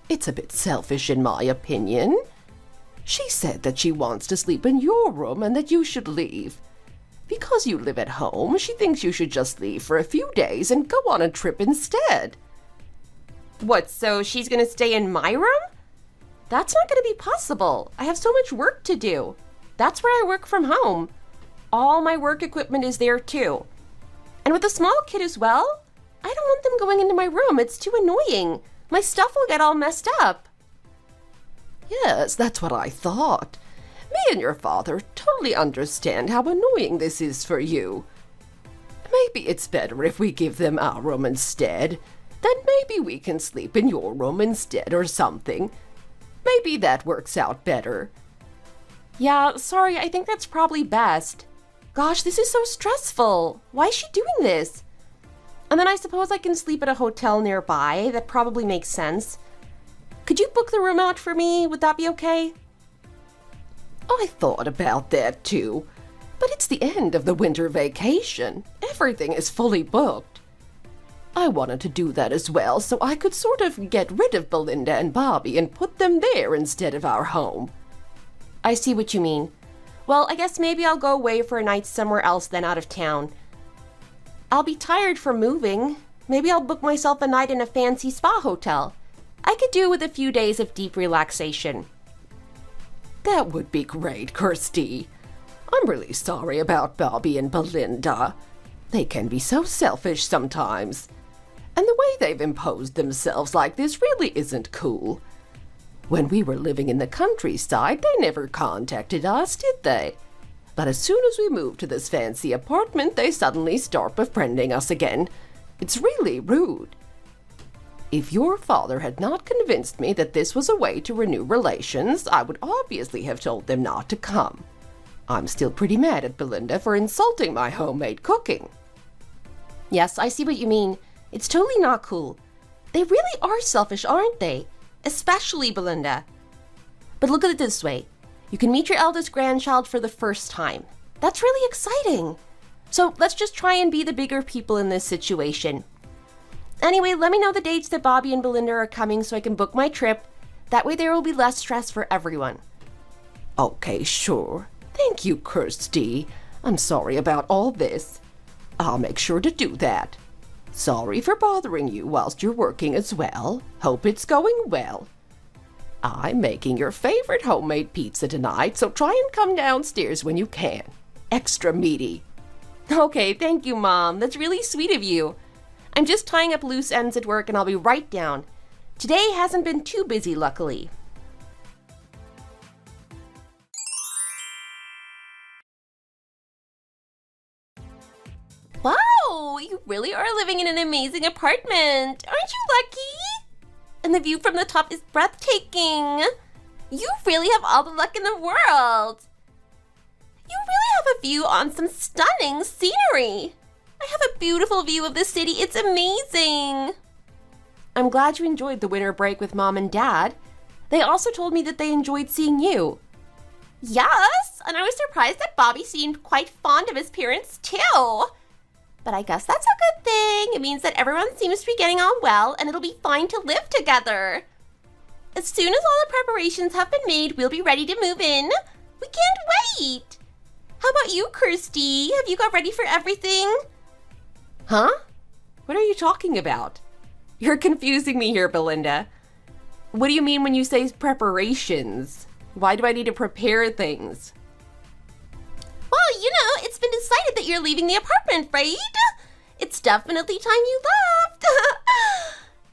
Speaker 7: It's a bit selfish in my opinion. She said that she wants to sleep in your room and that you should leave. Because you live at home, she thinks you should just leave for a few days and go on a trip instead.
Speaker 6: What, so she's gonna stay in my room? That's not gonna be possible. I have so much work to do. That's where I work from home. All my work equipment is there too. And with a small kid as well, I don't want them going into my room. It's too annoying. My stuff will get all messed up.
Speaker 7: Yes, that's what I thought. Me and your father totally understand how annoying this is for you. Maybe it's better if we give them our room instead. Then maybe we can sleep in your room instead or something. Maybe that works out better.
Speaker 6: Yeah, sorry, I think that's probably best. Gosh, this is so stressful. Why is she doing this? And then I suppose I can sleep at a hotel nearby. That probably makes sense. Could you book the room out for me? Would that be okay?
Speaker 7: I thought about that too, but it's the end of the winter vacation. Everything is fully booked. I wanted to do that as well so I could sort of get rid of Belinda and Bobby and put them there instead of our home.
Speaker 6: I see what you mean. Well, I guess maybe I'll go away for a night somewhere else then out of town. I'll be tired from moving. Maybe I'll book myself a night in a fancy spa hotel. I could do with a few days of deep relaxation.
Speaker 7: That would be great, Kirsty. I'm really sorry about Bobby and Belinda. They can be so selfish sometimes. And the way they've imposed themselves like this really isn't cool. When we were living in the countryside, they never contacted us, did they? But as soon as we moved to this fancy apartment, they suddenly start befriending us again. It's really rude. If your father had not convinced me that this was a way to renew relations, I would obviously have told them not to come. I'm still pretty mad at Belinda for insulting my homemade cooking.
Speaker 6: Yes, I see what you mean. It's totally not cool. They really are selfish, aren't they? Especially Belinda. But look at it this way. You can meet your eldest grandchild for the first time. That's really exciting. So let's just try and be the bigger people in this situation. Anyway, let me know the dates that Bobby and Belinda are coming so I can book my trip. That way there will be less stress for everyone.
Speaker 7: Okay, sure. Thank you, Kirsty. I'm sorry about all this. I'll make sure to do that. Sorry for bothering you whilst you're working as well. Hope it's going well. I'm making your favorite homemade pizza tonight, so try and come downstairs when you can. Extra meaty.
Speaker 6: Okay, thank you, Mom. That's really sweet of you. I'm just tying up loose ends at work and I'll be right down. Today hasn't been too busy, luckily. Wow, you really are living in an amazing apartment. Aren't you lucky? And the view from the top is breathtaking. You really have all the luck in the world. You really have a view on some stunning scenery. I have a beautiful view of the city. It's amazing. I'm glad you enjoyed the winter break with Mom and Dad. They also told me that they enjoyed seeing you. Yes, and I was surprised that Bobby seemed quite fond of his parents too. But I guess that's a good thing. It means that everyone seems to be getting on well and it'll be fine to live together. As soon as all the preparations have been made, we'll be ready to move in. We can't wait. How about you, Kirsty? Have you got ready for everything?
Speaker 7: Huh? What are you talking about?
Speaker 6: You're confusing me here, Belinda. What do you mean when you say preparations? Why do I need to prepare things? Well, it's been decided that you're leaving the apartment, right? It's definitely time you left.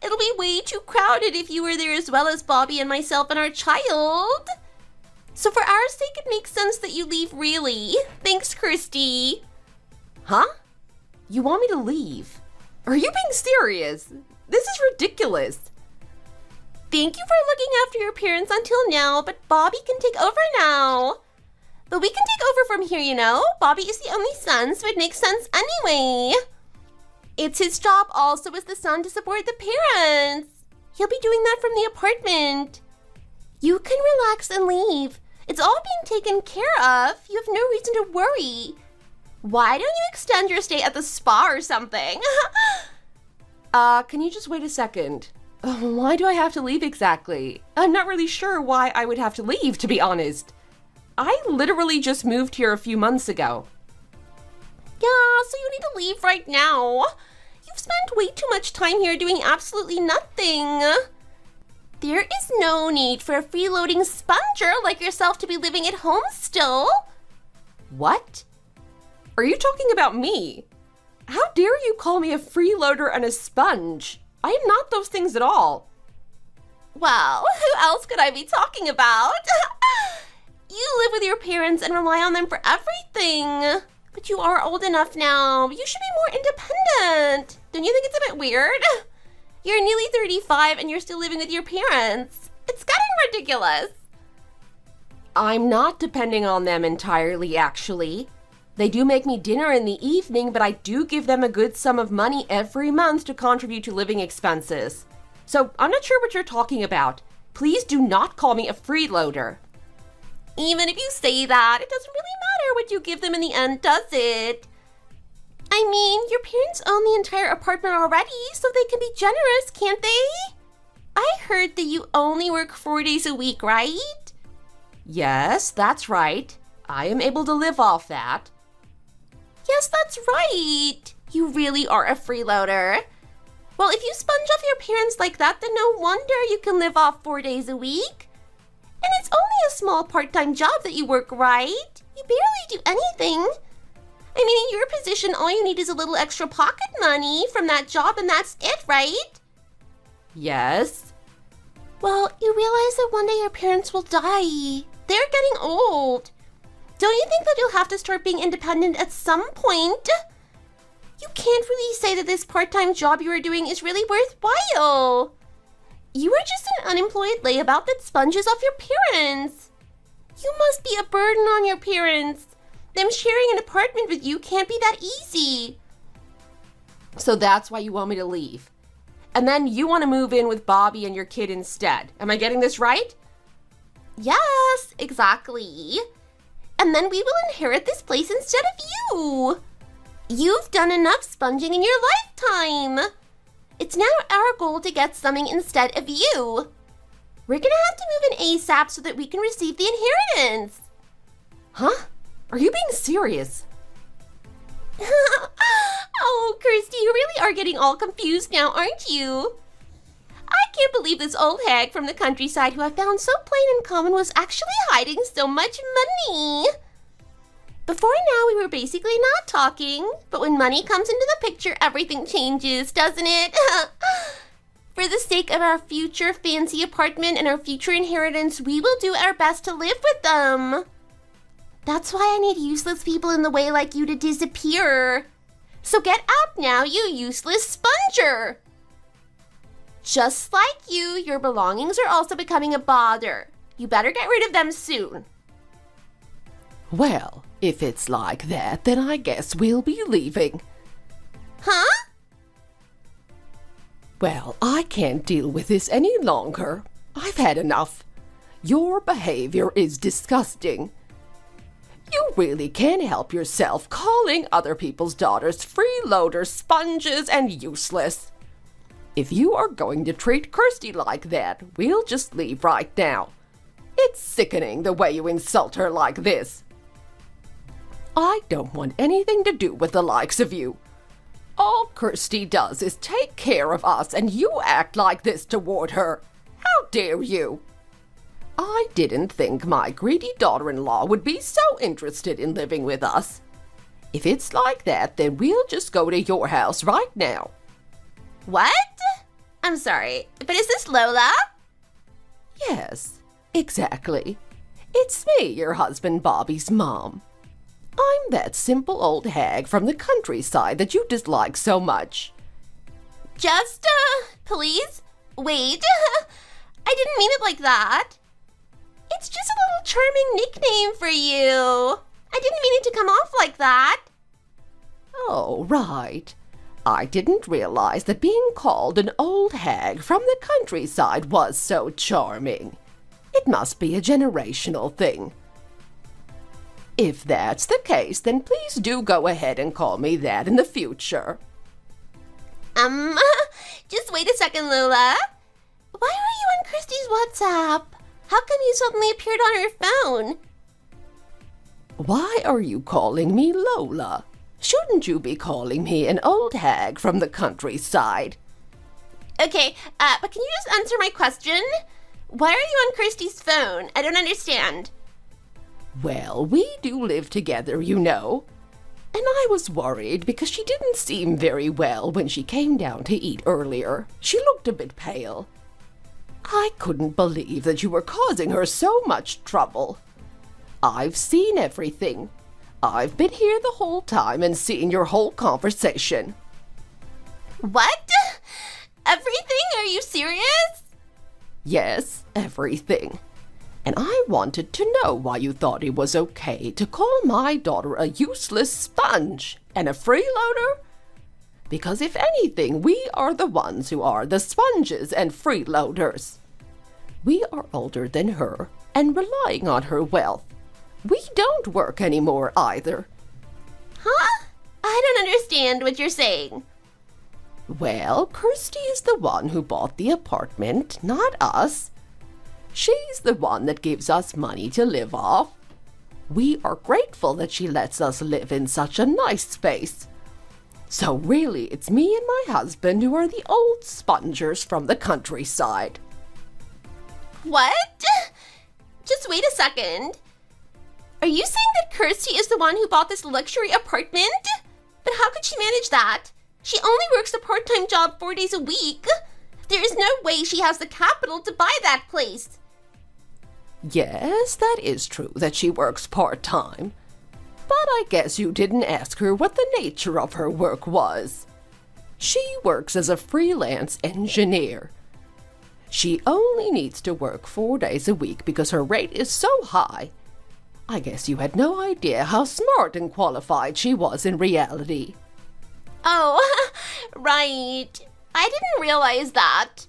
Speaker 6: It'll be way too crowded if you were there as well as Bobby and myself and our child. So for our sake, it makes sense that you leave, really. Thanks, Kirsty.
Speaker 7: Huh? You want me to leave? Are you being serious? This is ridiculous.
Speaker 5: Thank you for looking after your parents until now, but Bobby can take over now. But we can take over from here, Bobby is the only son, so it makes sense anyway. It's his job also as the son to support the parents. He'll be doing that from the apartment. You can relax and leave. It's all being taken care of. You have no reason to worry. Why don't you extend your stay at the spa or something?
Speaker 6: Can you just wait a second? Why do I have to leave exactly? I'm not really sure why I would have to leave, to be honest. I literally just moved here a few months ago.
Speaker 5: Yeah, so you need to leave right now. You've spent way too much time here doing absolutely nothing. There is no need for a freeloading sponger like yourself to be living at home still.
Speaker 6: What? Are you talking about me? How dare you call me a freeloader and a sponge? I am not those things at all.
Speaker 5: Well, who else could I be talking about? You live with your parents and rely on them for everything. But you are old enough now. You should be more independent. Don't you think it's a bit weird? You're nearly 35 and you're still living with your parents. It's getting ridiculous.
Speaker 6: I'm not depending on them entirely, actually. They do make me dinner in the evening, but I do give them a good sum of money every month to contribute to living expenses. So I'm not sure what you're talking about. Please do not call me a freeloader.
Speaker 5: Even if you say that, it doesn't really matter what you give them in the end, does it? I mean, your parents own the entire apartment already, so they can be generous, can't they? I heard that you only work 4 days a week, right?
Speaker 6: Yes, that's right. I am able to live off that.
Speaker 5: Yes, that's right. You really are a freeloader. Well, if you sponge off your parents like that, then no wonder you can live off 4 days a week. And it's only a small part-time job that you work, right? You barely do anything. I mean, in your position, all you need is a little extra pocket money from that job, and that's it, right?
Speaker 6: Yes.
Speaker 5: Well, you realize that one day your parents will die. They're getting old. Don't you think that you'll have to start being independent at some point? You can't really say that this part-time job you are doing is really worthwhile. You are just an unemployed layabout that sponges off your parents. You must be a burden on your parents. Them sharing an apartment with you can't be that easy.
Speaker 6: So that's why you want me to leave. And then you want to move in with Bobby and your kid instead. Am I getting this right?
Speaker 5: Yes, exactly. And then we will inherit this place instead of you. You've done enough sponging in your lifetime. It's now our goal to get something instead of you. We're gonna have to move in ASAP so that we can receive the inheritance.
Speaker 6: Huh? Are you being serious?
Speaker 5: Oh, Kirsty, you really are getting all confused now, aren't you? I can't believe this old hag from the countryside who I found so plain and common was actually hiding so much money. Before now, we were basically not talking, but when money comes into the picture, everything changes, doesn't it? For the sake of our future fancy apartment and our future inheritance, we will do our best to live with them. That's why I need useless people in the way like you to disappear. So get out now, you useless sponger. Just like you, your belongings are also becoming a bother. You better get rid of them soon.
Speaker 7: Well, if it's like that, then I guess we'll be leaving.
Speaker 5: Huh?
Speaker 7: Well, I can't deal with this any longer. I've had enough. Your behavior is disgusting. You really can't help yourself calling other people's daughters freeloaders, sponges, and useless. If you are going to treat Kirsty like that, we'll just leave right now. It's sickening the way you insult her like this. I don't want anything to do with the likes of you. All Kirsty does is take care of us, and you act like this toward her. How dare you? I didn't think my greedy daughter-in-law would be so interested in living with us. If it's like that, then we'll just go to your house right now.
Speaker 5: What? I'm sorry, but is this Lola?
Speaker 7: Yes, exactly. It's me, your husband Bobby's mom. I'm that simple old hag from the countryside that you dislike so much.
Speaker 5: Just, please? Wait. I didn't mean it like that. It's just a little charming nickname for you. I didn't mean it to come off like that.
Speaker 7: Oh, right. I didn't realize that being called an old hag from the countryside was so charming. It must be a generational thing. If that's the case, then please do go ahead and call me that in the future.
Speaker 5: Just wait a second, Lola. Why are you on Christy's WhatsApp? How come you suddenly appeared on her phone?
Speaker 7: Why are you calling me Lola? Shouldn't you be calling me an old hag from the countryside?
Speaker 5: Okay, but can you just answer my question? Why are you on Christy's phone? I don't understand.
Speaker 7: Well, we do live together, you know. And I was worried because she didn't seem very well when she came down to eat earlier. She looked a bit pale. I couldn't believe that you were causing her so much trouble. I've seen everything. I've been here the whole time and seen your whole conversation.
Speaker 5: What? Everything? Are you serious?
Speaker 7: Yes, everything. And I wanted to know why you thought it was okay to call my daughter a useless sponge and a freeloader. Because if anything, we are the ones who are the sponges and freeloaders. We are older than her and relying on her wealth. We don't work anymore either.
Speaker 5: Huh? I don't understand what you're saying.
Speaker 7: Well, Kirsty is the one who bought the apartment, not us. She's the one that gives us money to live off. We are grateful that she lets us live in such a nice space. So really, it's me and my husband who are the old spongers from the countryside.
Speaker 5: What? Just wait a second. Are you saying that Kirsty is the one who bought this luxury apartment? But how could she manage that? She only works a part-time job 4 days a week. There is no way she has the capital to buy that place.
Speaker 7: Yes, that is true that she works part-time. But I guess you didn't ask her what the nature of her work was. She works as a freelance engineer. She only needs to work 4 days a week because her rate is so high. I guess you had no idea how smart and qualified she was in reality.
Speaker 5: Oh, right. I didn't realize that.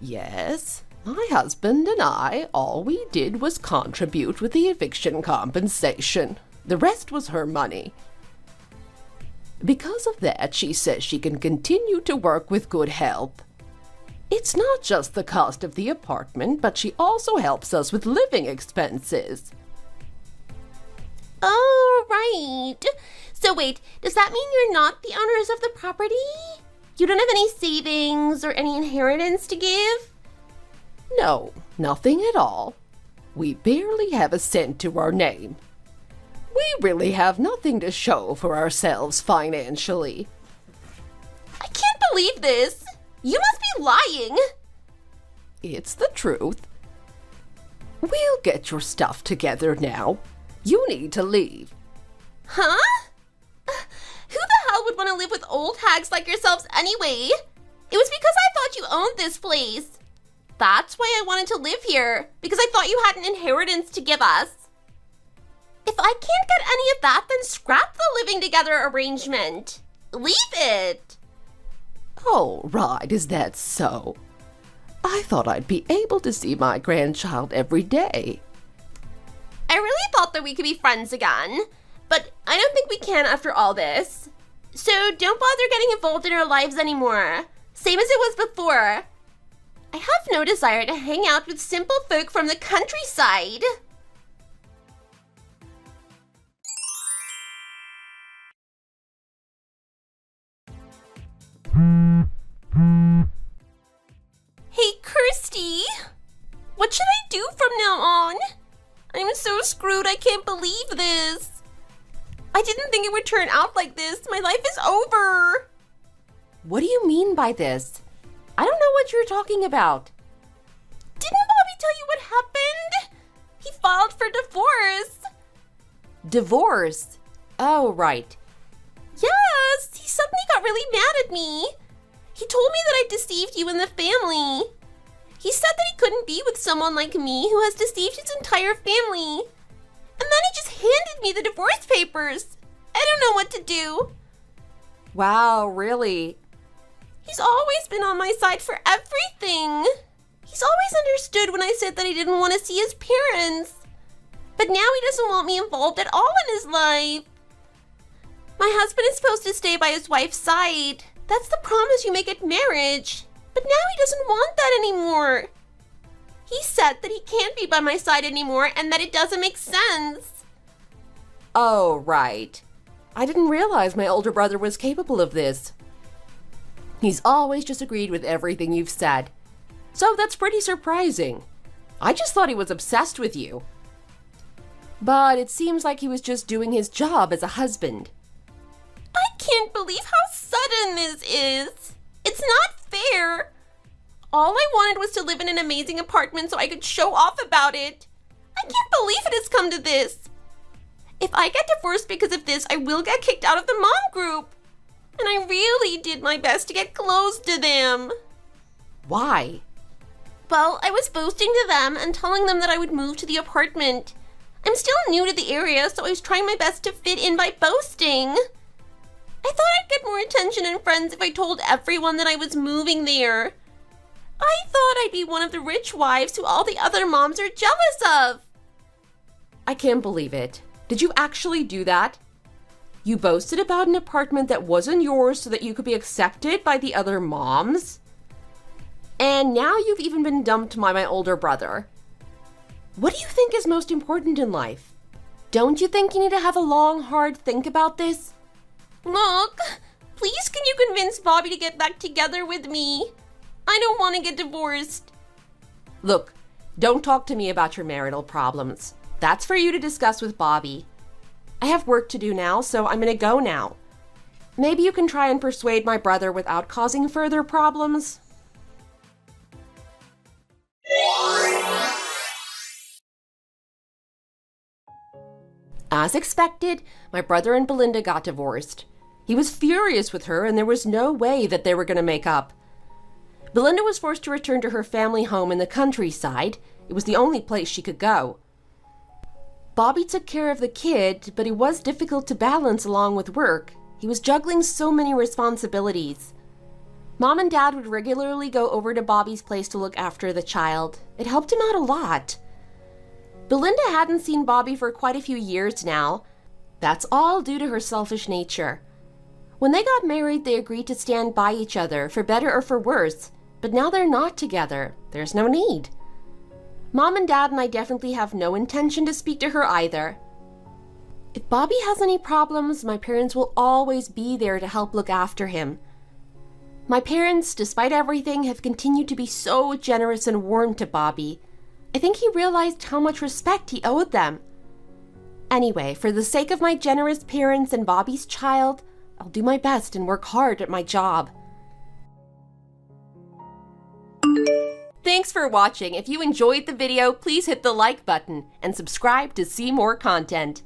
Speaker 7: Yes, my husband and I, all we did was contribute with the eviction compensation. The rest was her money. Because of that, she says she can continue to work with good help. It's not just the cost of the apartment, but she also helps us with living expenses.
Speaker 5: Oh, right. So wait, does that mean you're not the owners of the property? You don't have any savings or any inheritance to give?
Speaker 7: No, nothing at all. We barely have a cent to our name. We really have nothing to show for ourselves financially.
Speaker 5: I can't believe this. You must be lying.
Speaker 7: It's the truth. We'll get your stuff together now. You need to leave.
Speaker 5: Huh? Who the hell would want to live with old hags like yourselves anyway? It was because I thought you owned this place. That's why I wanted to live here, because I thought you had an inheritance to give us. If I can't get any of that, then scrap the living together arrangement. Leave it.
Speaker 7: Oh, right, is that so? I thought I'd be able to see my grandchild every day.
Speaker 5: I really thought that we could be friends again, but I don't think we can after all this. So don't bother getting involved in our lives anymore. Same as it was before. I have no desire to hang out with simple folk from the countryside. Hey, Kirsty! What should I do from now on? I'm so screwed, I can't believe this. I didn't think it would turn out like this. My life is over.
Speaker 6: What do you mean by this? I don't know what you're talking about.
Speaker 5: Didn't Bobby tell you what happened? He filed for divorce.
Speaker 6: Divorce? Oh, right.
Speaker 5: Yes, he suddenly got really mad at me. He told me that I deceived you and the family. He said that he couldn't be with someone like me who has deceived his entire family. And then he just handed me the divorce papers. I don't know what to do.
Speaker 6: Wow, really?
Speaker 5: He's always been on my side for everything. He's always understood when I said that I didn't want to see his parents. But now he doesn't want me involved at all in his life. My husband is supposed to stay by his wife's side. That's the promise you make at marriage. But now he doesn't want that anymore. He said that he can't be by my side anymore and that it doesn't make sense.
Speaker 6: Oh, right. I didn't realize my older brother was capable of this. He's always just agreed with everything you've said. So that's pretty surprising. I just thought he was obsessed with you. But it seems like he was just doing his job as a husband.
Speaker 5: I can't believe how sudden this is. It's not fair. All I wanted was to live in an amazing apartment so I could show off about it. I can't believe it has come to this. If I get divorced because of this, I will get kicked out of the mom group. And I really did my best to get close to them.
Speaker 6: Why?
Speaker 5: Well, I was boasting to them and telling them that I would move to the apartment. I'm still new to the area, so I was trying my best to fit in by boasting. I thought I'd get more attention and friends if I told everyone that I was moving there. I thought I'd be one of the rich wives who all the other moms are jealous of.
Speaker 6: I can't believe it. Did you actually do that? You boasted about an apartment that wasn't yours so that you could be accepted by the other moms? And now you've even been dumped by my older brother. What do you think is most important in life? Don't you think you need to have a long, hard think about this?
Speaker 5: Look, please can you convince Bobby to get back together with me? I don't want to get divorced.
Speaker 6: Look, don't talk to me about your marital problems. That's for you to discuss with Bobby. I have work to do now, so I'm going to go now. Maybe you can try and persuade my brother without causing further problems. As expected, my brother and Belinda got divorced. He was furious with her, and there was no way that they were going to make up. Belinda was forced to return to her family home in the countryside. It was the only place she could go. Bobby took care of the kid, but it was difficult to balance along with work. He was juggling so many responsibilities. Mom and Dad would regularly go over to Bobby's place to look after the child. It helped him out a lot. Belinda hadn't seen Bobby for quite a few years now. That's all due to her selfish nature. When they got married, they agreed to stand by each other, for better or for worse. But now they're not together. There's no need. Mom and Dad and I definitely have no intention to speak to her either. If Bobby has any problems, my parents will always be there to help look after him. My parents, despite everything, have continued to be so generous and warm to Bobby. I think he realized how much respect he owed them. Anyway, for the sake of my generous parents and Bobby's child, I'll do my best and work hard at my job. Thanks for watching. If you enjoyed the video, please hit the like button and subscribe to see more content.